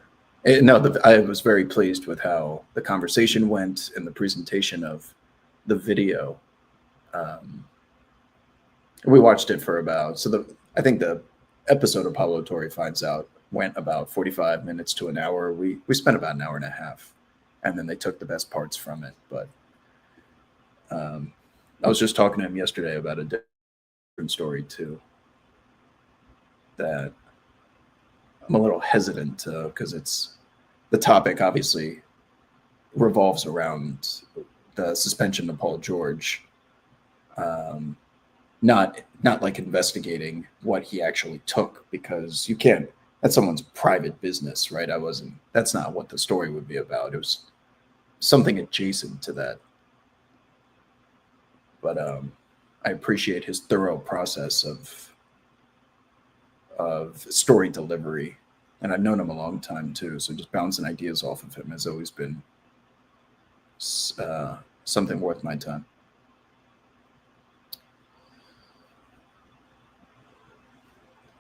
was very pleased with how the conversation went and the presentation of the video. We watched it for I think the episode of Pablo Torre Finds Out went about 45 minutes to an hour. We spent about an hour and a half, and then they took the best parts from it. But I was just talking to him yesterday about a different story too, that I'm a little hesitant because it's the topic obviously revolves around the suspension of Paul George. Not like investigating what he actually took, because you can't, that's someone's private business, right? That's not what the story would be about. It was something adjacent to that. But I appreciate his thorough process of story delivery. And I've known him a long time too. So just bouncing ideas off of him has always been something worth my time.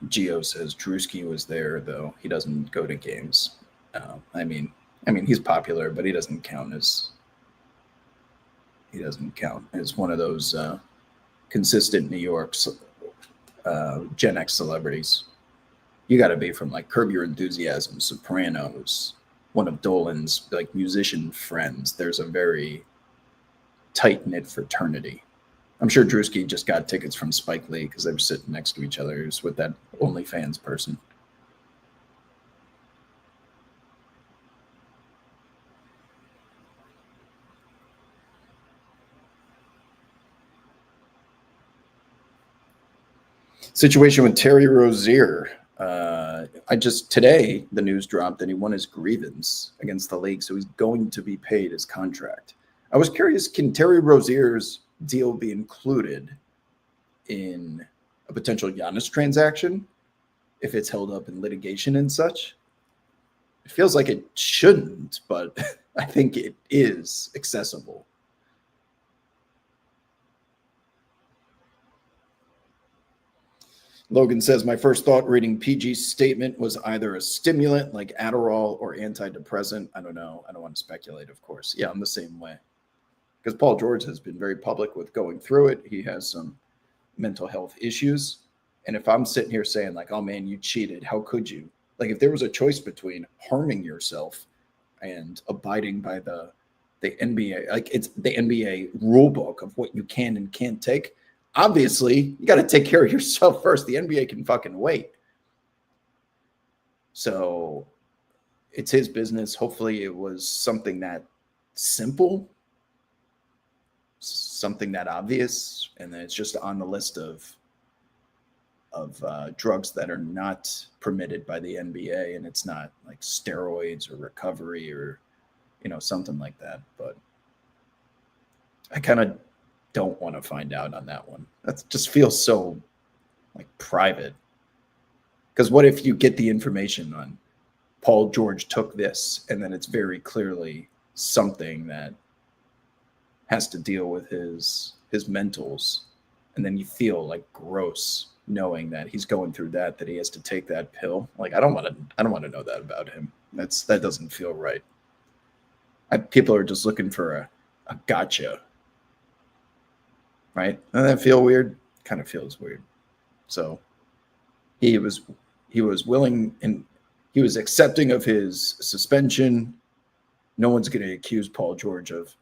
Geo says Drewski was there, though he doesn't go to games. I mean, he's popular, but he doesn't count as one of those consistent New York Gen X celebrities. You got to be from like Curb Your Enthusiasm, Sopranos, one of Dolan's like musician friends. There's a very tight knit fraternity. I'm sure Drewski just got tickets from Spike Lee because they were sitting next to each other. He was with that OnlyFans person. Situation with Terry Rozier. Today the news dropped that he won his grievance against the league, so he's going to be paid his contract. I was curious, can Terry Rozier's deal be included in a potential Giannis transaction if it's held up in litigation and such? It feels like it shouldn't, but I think it is accessible. Logan says, my first thought reading PG's statement was either a stimulant like Adderall or antidepressant. I don't know. I don't want to speculate, of course. Yeah, I'm the same way. Because Paul George has been very public with going through it. He has some mental health issues. And if I'm sitting here saying like, oh man, you cheated, how could you? Like if there was a choice between harming yourself and abiding by the NBA, like it's the NBA rule book of what you can and can't take, obviously you got to take care of yourself first. The NBA can fucking wait. So it's his business. Hopefully it was something that simple, something that obvious, and then it's just on the list of drugs that are not permitted by the NBA, and it's not like steroids or recovery or something like that. But I kind of don't want to find out on that one. That just feels so like private. Because what if you get the information on Paul George took this, and then it's very clearly something that has to deal with his mentals, and then you feel like gross knowing that he's going through that he has to take that pill. Like I don't want to know that about him. That doesn't feel right. People are just looking for a gotcha, right? Doesn't that feel weird? Kind of feels weird. So he was willing and he was accepting of his suspension. No one's going to accuse Paul George of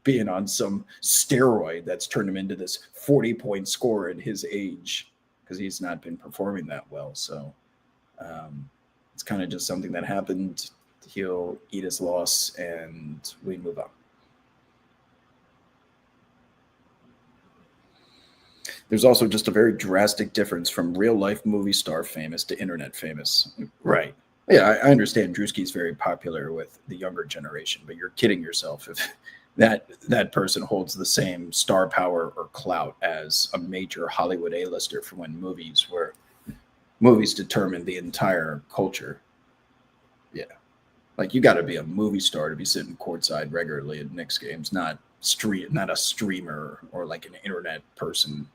being on some steroid that's turned him into this 40-point scorer at his age, because he's not been performing that well. So it's kind of just something that happened. He'll eat his loss and we move on. There's also just a very drastic difference from real life movie star famous to internet famous. Right. Yeah, I understand Drewski's very popular with the younger generation, but you're kidding yourself if that person holds the same star power or clout as a major Hollywood A-lister from when movies were Movies determine the entire culture. Yeah. Like you got to be a movie star to be sitting courtside regularly at Knicks games, not a streamer or like an internet person.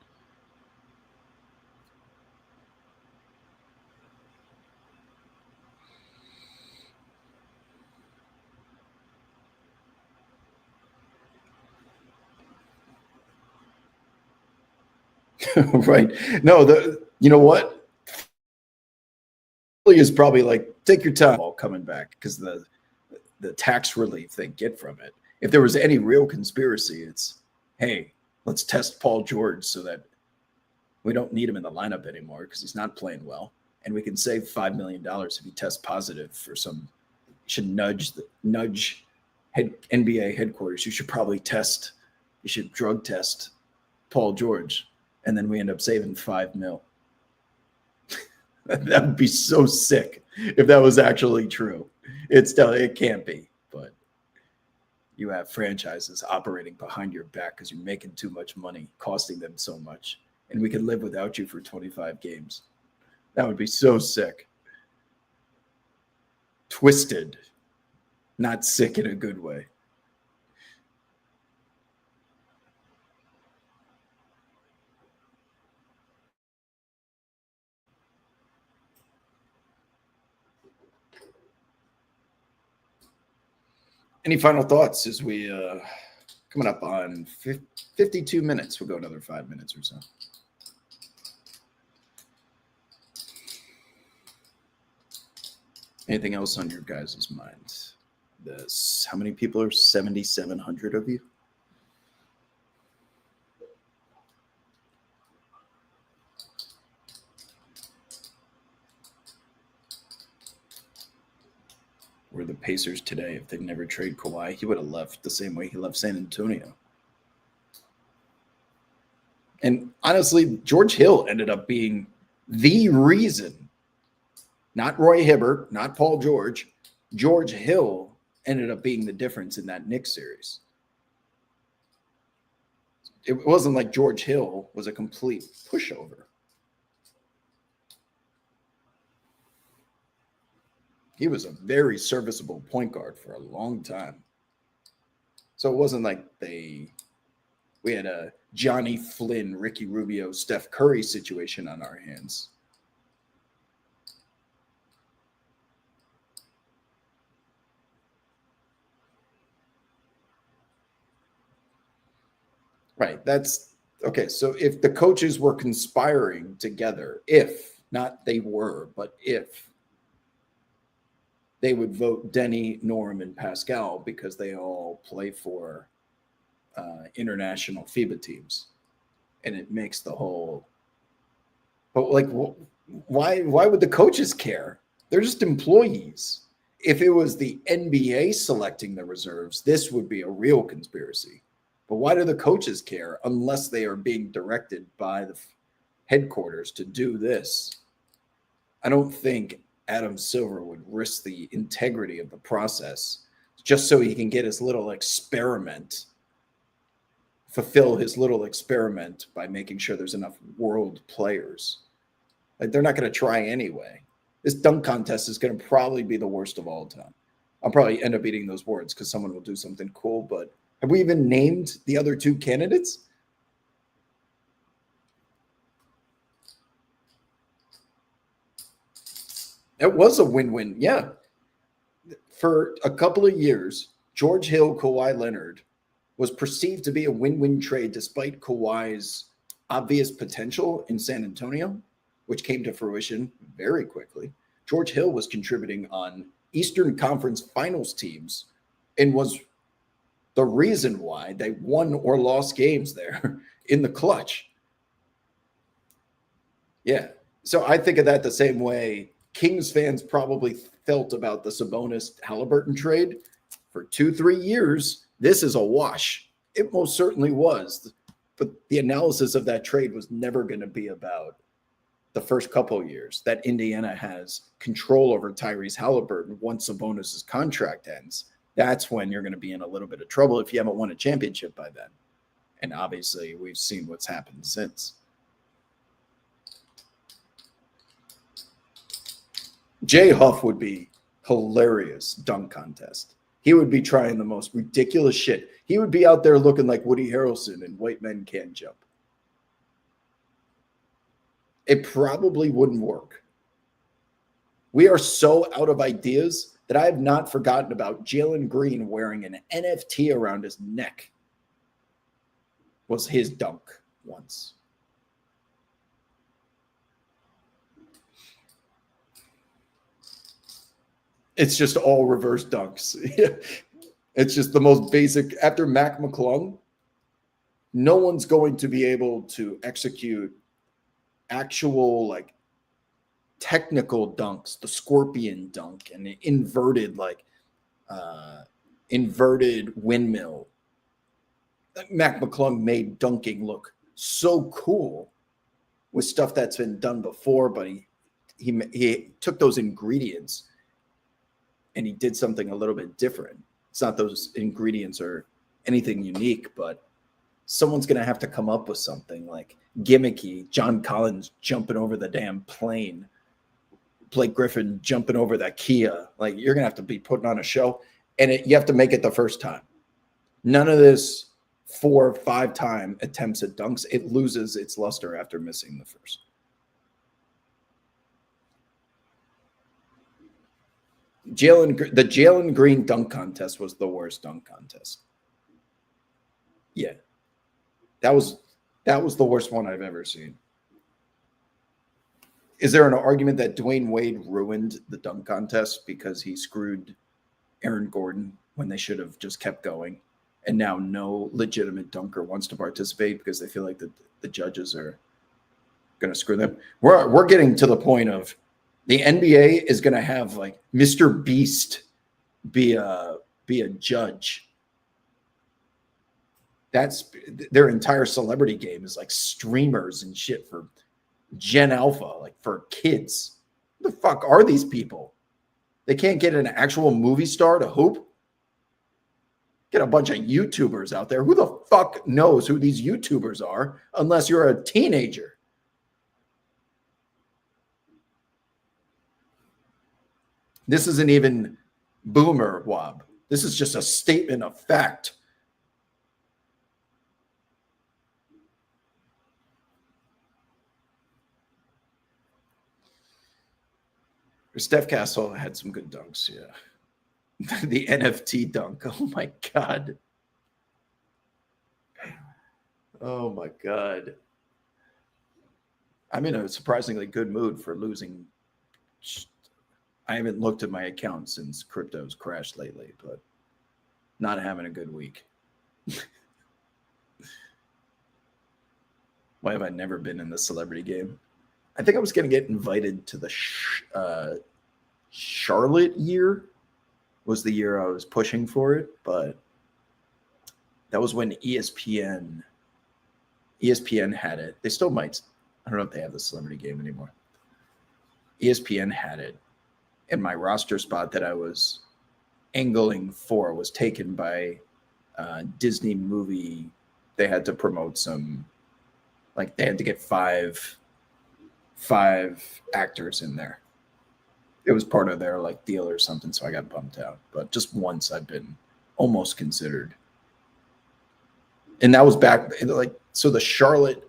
Right. No, you know what? Is probably like take your time all coming back because the tax relief they get from it. If there was any real conspiracy, it's hey, let's test Paul George so that we don't need him in the lineup anymore because he's not playing well, and we can save $5 million if he tests positive for some. You should nudge NBA headquarters. You should probably test. You should drug test Paul George, and then we end up saving $5 million. That would be so sick if that was actually true. It can't be, but you have franchises operating behind your back because you're making too much money, costing them so much, and we can live without you for 25 games. That would be so sick. Twisted, not sick in a good way. Any final thoughts as we coming up on 52 minutes? We'll go another 5 minutes or so. Anything else on your guys' mind? How many people are 7,700 of you? Were the Pacers today if they'd never trade Kawhi? He would have left the same way he left San Antonio. And honestly, George Hill ended up being the reason, not Roy Hibbert, not Paul George. George Hill ended up being the difference in that Knicks series. It wasn't like George Hill was a complete pushover. He was a very serviceable point guard for a long time. So it wasn't like we had a Johnny Flynn, Ricky Rubio, Steph Curry situation on our hands. Right. That's okay. So if the coaches were conspiring together, if not they were, but if they would vote Denny, Norm, and Pascal because they all play for international FIBA teams, and it makes the whole. But like, why would the coaches care? They're just employees. If it was the NBA selecting the reserves, this would be a real conspiracy. But why do the coaches care unless they are being directed by the headquarters to do this? I don't think Adam Silver would risk the integrity of the process just so he can get his little experiment, fulfill his little experiment by making sure there's enough world players. Like they're not going to try anyway. This dunk contest is going to probably be the worst of all time. I'll probably end up eating those words because someone will do something cool, but have we even named the other two candidates? It was a win-win. Yeah. For a couple of years, George Hill, Kawhi Leonard was perceived to be a win-win trade despite Kawhi's obvious potential in San Antonio, which came to fruition very quickly. George Hill was contributing on Eastern Conference Finals teams and was the reason why they won or lost games there in the clutch. Yeah. So I think of that the same way Kings fans probably felt about the Sabonis Halliburton trade for 2-3 years. This is a wash. It most certainly was. But the analysis of that trade was never going to be about the first couple of years that Indiana has control over Tyrese Halliburton once Sabonis' contract ends. That's when you're going to be in a little bit of trouble if you haven't won a championship by then. And obviously, we've seen what's happened since. Jay Huff would be hilarious dunk contest. He would be trying the most ridiculous shit. He would be out there looking like Woody Harrelson in White Men Can't Jump. It probably wouldn't work. We are so out of ideas that I have not forgotten about Jalen Green wearing an NFT around his neck. Was his dunk once. It's just all reverse dunks. It's just the most basic. After Mac McClung, no one's going to be able to execute actual like technical dunks, the scorpion dunk and the inverted inverted windmill. Mac McClung made dunking look so cool with stuff that's been done before, but he took those ingredients and he did something a little bit different. It's not those ingredients or anything unique, but someone's going to have to come up with something like gimmicky. John Collins jumping over the damn plane. Blake Griffin jumping over that Kia. Like, you're going to have to be putting on a show, and you have to make it the first time. None of this 4 or 5 time attempts at dunks. It loses its luster after missing the first. The Jalen Green dunk contest was the worst dunk contest. Yeah. That was the worst one I've ever seen. Is there an argument that Dwayne Wade ruined the dunk contest because he screwed Aaron Gordon when they should have just kept going? And now no legitimate dunker wants to participate because they feel like the judges are going to screw them. We're getting to the point of the NBA is going to have like Mr. Beast be a judge. That's their entire celebrity game is like streamers and shit for Gen Alpha, like for kids. Who the fuck are these people? They can't get an actual movie star to hoop. Get a bunch of YouTubers out there. Who the fuck knows who these YouTubers are unless you're a teenager? This isn't even boomer wob. This is just a statement of fact. Steph Castle had some good dunks, yeah. The NFT dunk. Oh my God. Oh my God. I'm in a surprisingly good mood for losing. I haven't looked at my account since crypto's crashed lately, but not having a good week. Why have I never been in the celebrity game? I think I was going to get invited to the Charlotte year. Was the year I was pushing for it, but that was when ESPN had it. They still might. I don't know if they have the celebrity game anymore. ESPN had it, and my roster spot that I was angling for was taken by Disney movie. They had to promote some, like they had to get five actors in there. It was part of their like deal or something, so I got bumped out. But just once I've been almost considered. And that was back like, so the Charlotte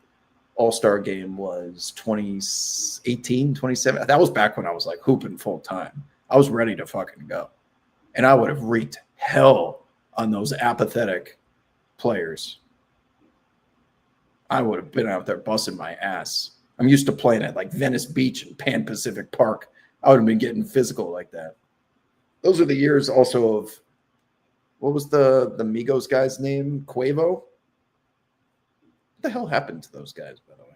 All-Star game was 2018, 2017. That was back when I was like hooping full time. I was ready to fucking go. And I would have wreaked hell on those apathetic players. I would have been out there busting my ass. I'm used to playing at like Venice Beach and Pan Pacific Park. I would have been getting physical like that. Those are the years also of, what was the Migos guy's name? Quavo? What the hell happened to those guys, by the way?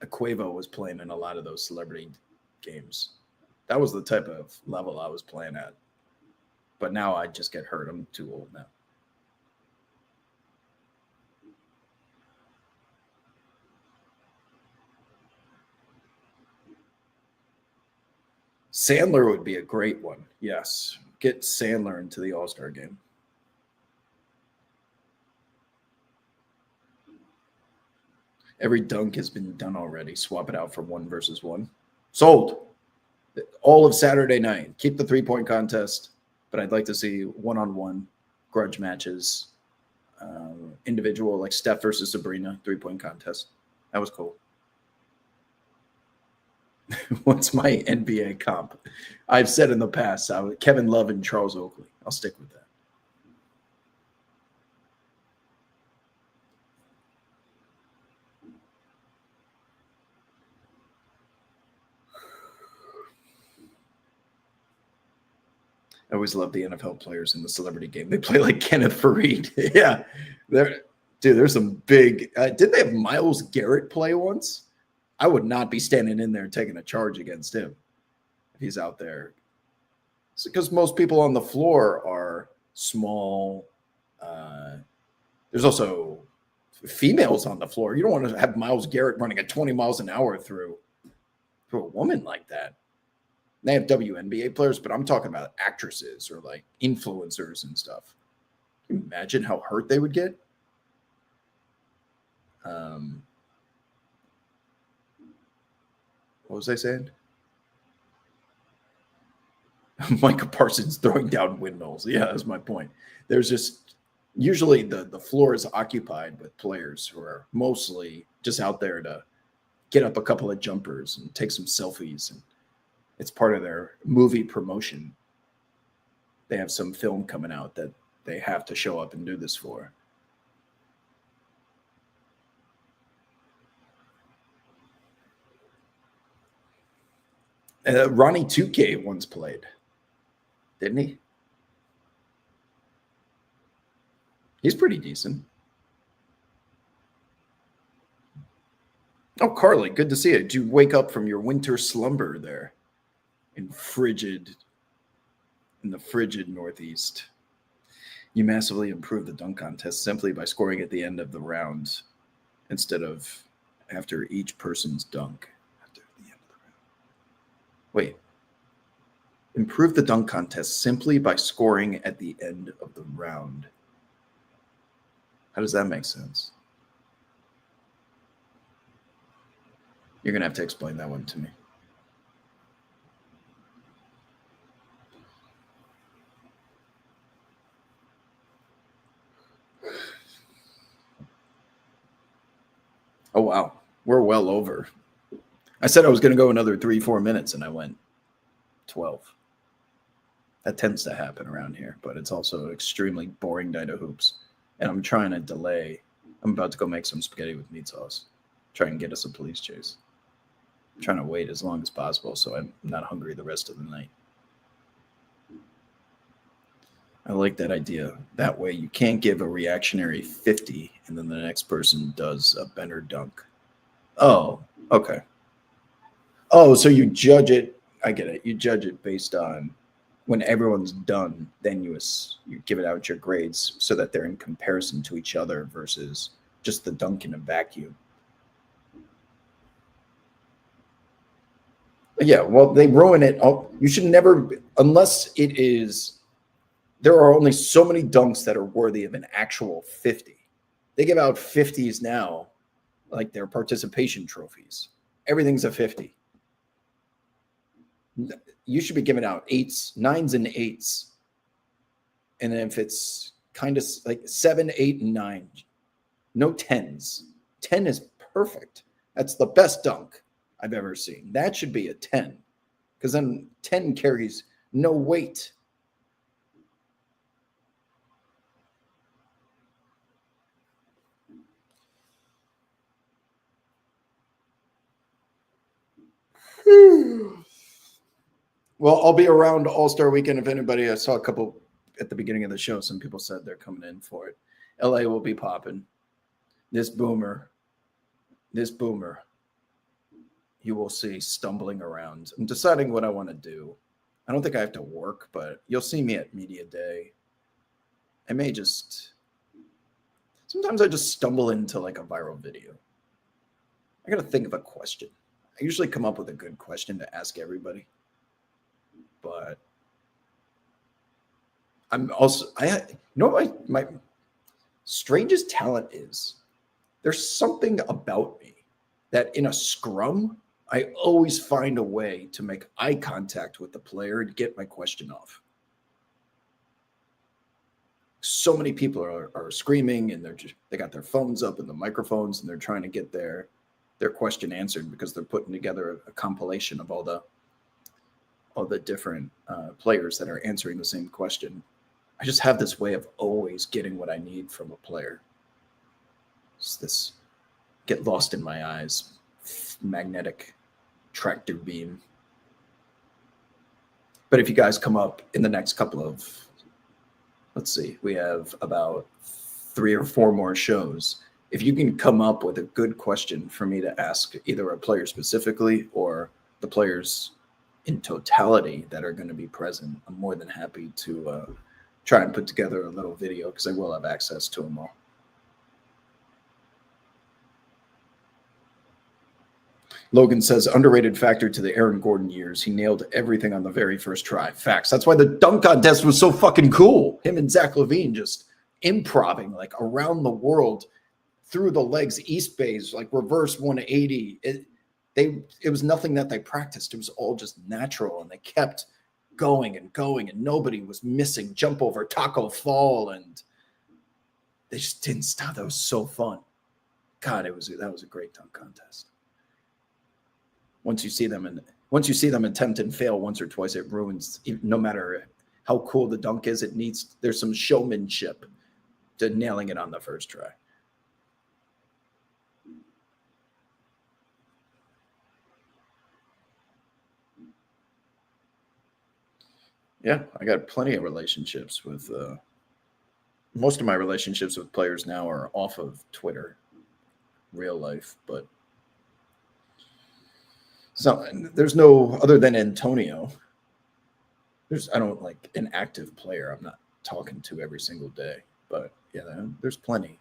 Quavo was playing in a lot of those celebrity games. That was the type of level I was playing at. But now I just get hurt. I'm too old now. Sandler would be a great one. Yes. Get Sandler into the All-Star game. Every dunk has been done already. Swap it out for 1 versus 1. Sold. all of Saturday night. Keep the 3-point contest, but I'd like to see one-on-one grudge matches, individual like Steph versus Sabrina 3-point contest. That was cool. What's my NBA comp? I've said in the past, Kevin Love and Charles Oakley. I'll stick with that. I always love the NFL players in the celebrity game. They play like Kenneth Fareed. Yeah. There's some big did they have Myles Garrett play once? I would not be standing in there taking a charge against him if he's out there. It's because most people on the floor are small. There's also females on the floor. You don't want to have Myles Garrett running at 20 miles an hour through a woman like that. They have WNBA players, but I'm talking about actresses or like influencers and stuff. Can you imagine how hurt they would get? What was I saying? Micah Parsons throwing down windmills. Yeah, that's my point. There's just usually the floor is occupied with players who are mostly just out there to get up a couple of jumpers and take some selfies, and it's part of their movie promotion. They have some film coming out that they have to show up and do this for. Ronnie 2K once played, didn't he? He's pretty decent. Oh, Carly, good to see you. Did you wake up from your winter slumber there in the frigid Northeast? You massively improved the dunk contest simply by scoring at the end of the round instead of after each person's dunk. After the end of the round. Wait. Improve the dunk contest simply by scoring at the end of the round. How does that make sense? You're going to have to explain that one to me. Oh, wow. We're well over. I said I was going to go another 3-4 minutes, and I went 12. That tends to happen around here, but it's also an extremely boring night of hoops. And I'm trying to delay. I'm about to go make some spaghetti with meat sauce. Try and get us a police chase. I'm trying to wait as long as possible so I'm not hungry the rest of the night. I like that idea. That way you can't give a reactionary 50 and then the next person does a Benner dunk. Oh, okay. Oh, so you judge it. I get it. You judge it based on when everyone's done, then you give it out your grades so that they're in comparison to each other versus just the dunk in a vacuum. Yeah, well, they ruin it. Oh, you should never, unless it is, there are only so many dunks that are worthy of an actual 50. They give out 50s now, like they're participation trophies. Everything's a 50. You should be giving out 8s, 9s, and 8s. And then if it's kind of like 7, 8, and 9, no 10s. 10 is perfect. That's the best dunk I've ever seen. That should be a 10 because then 10 carries no weight. Well, I'll be around All-Star Weekend if anybody. I saw a couple at the beginning of the show. Some people said they're coming in for it. LA will be popping. This boomer, you will see stumbling around. I'm deciding what I want to do. I don't think I have to work, but you'll see me at Media Day. I may just, sometimes I just stumble into like a viral video. I got to think of a question. I usually come up with a good question to ask everybody. But I'm also, what my strangest talent is? There's something about me that in a scrum, I always find a way to make eye contact with the player and get my question off. So many people are screaming and they got their phones up and the microphones and they're trying to get their question answered because they're putting together a compilation of all the different players that are answering the same question. I just have this way of always getting what I need from a player. It's this get lost in my eyes, magnetic tractor beam. But if you guys come up in the next couple of, let's see, we have about 3 or 4 more shows. If you can come up with a good question for me to ask either a player specifically or the players in totality that are going to be present, I'm more than happy to try and put together a little video because I will have access to them all. Logan says, underrated factor to the Aaron Gordon years. He nailed everything on the very first try. Facts. That's why the dunk contest was so fucking cool. Him and Zach LaVine just improving like around the world through the legs, East Bays, like reverse 180. It was nothing that they practiced. It was all just natural, and they kept going and going, and nobody was missing jump over Taco Fall, and they just didn't stop. That was so fun. God, that was a great dunk contest. Once you see them attempt and fail once or twice, it ruins. No matter how cool the dunk is, there's some showmanship to nailing it on the first try. Yeah, I got plenty of relationships with. Most of my relationships with players now are off of Twitter, real life, but. So there's no other than Antonio. I don't like an active player I'm not talking to every single day, but yeah, there's plenty.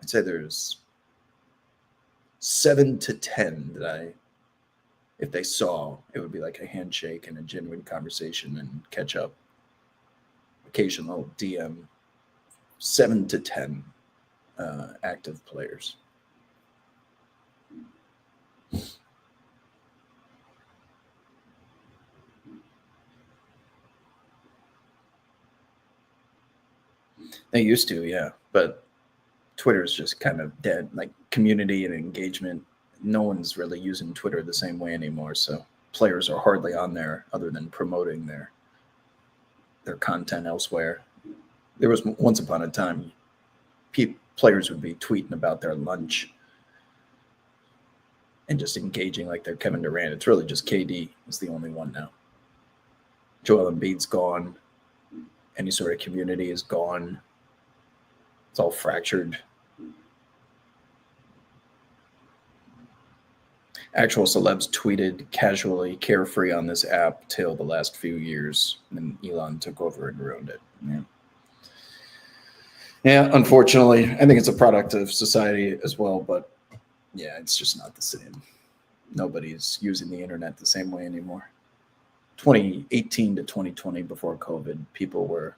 I'd say there's 7 to 10 that if they saw, it would be like a handshake and a genuine conversation and catch up. Occasional DM. 7 to 10 active players. They used to, yeah, but Twitter is just kind of dead. Like community and engagement, no one's really using Twitter the same way anymore. So players are hardly on there other than promoting their content elsewhere. There was once upon a time, players would be tweeting about their lunch and just engaging like they're Kevin Durant. It's really just KD is the only one now. Joel Embiid's gone. Any sort of community is gone. It's all fractured. Actual celebs tweeted casually, carefree on this app till the last few years, and then Elon took over and ruined it. Yeah, unfortunately, I think it's a product of society as well, but yeah, it's just not the same. Nobody's using the internet the same way anymore. 2018 to 2020, before COVID, people were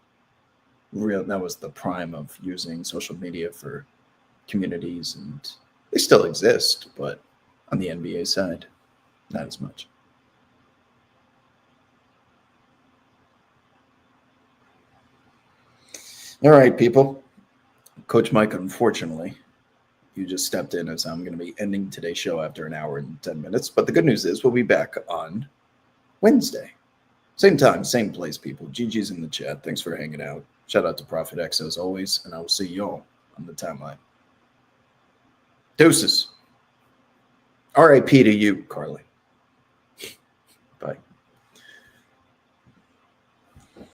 that was the prime of using social media for communities, and they still exist, but on the NBA side, not as much. All right, people. Coach Mike, unfortunately, you just stepped in as I'm going to be ending today's show after an hour and 10 minutes. But the good news is we'll be back on Wednesday. Same time, same place, people. GG's in the chat. Thanks for hanging out. Shout out to Prophet X as always, and I will see y'all on the timeline. Deuces. RIP to you, Carly.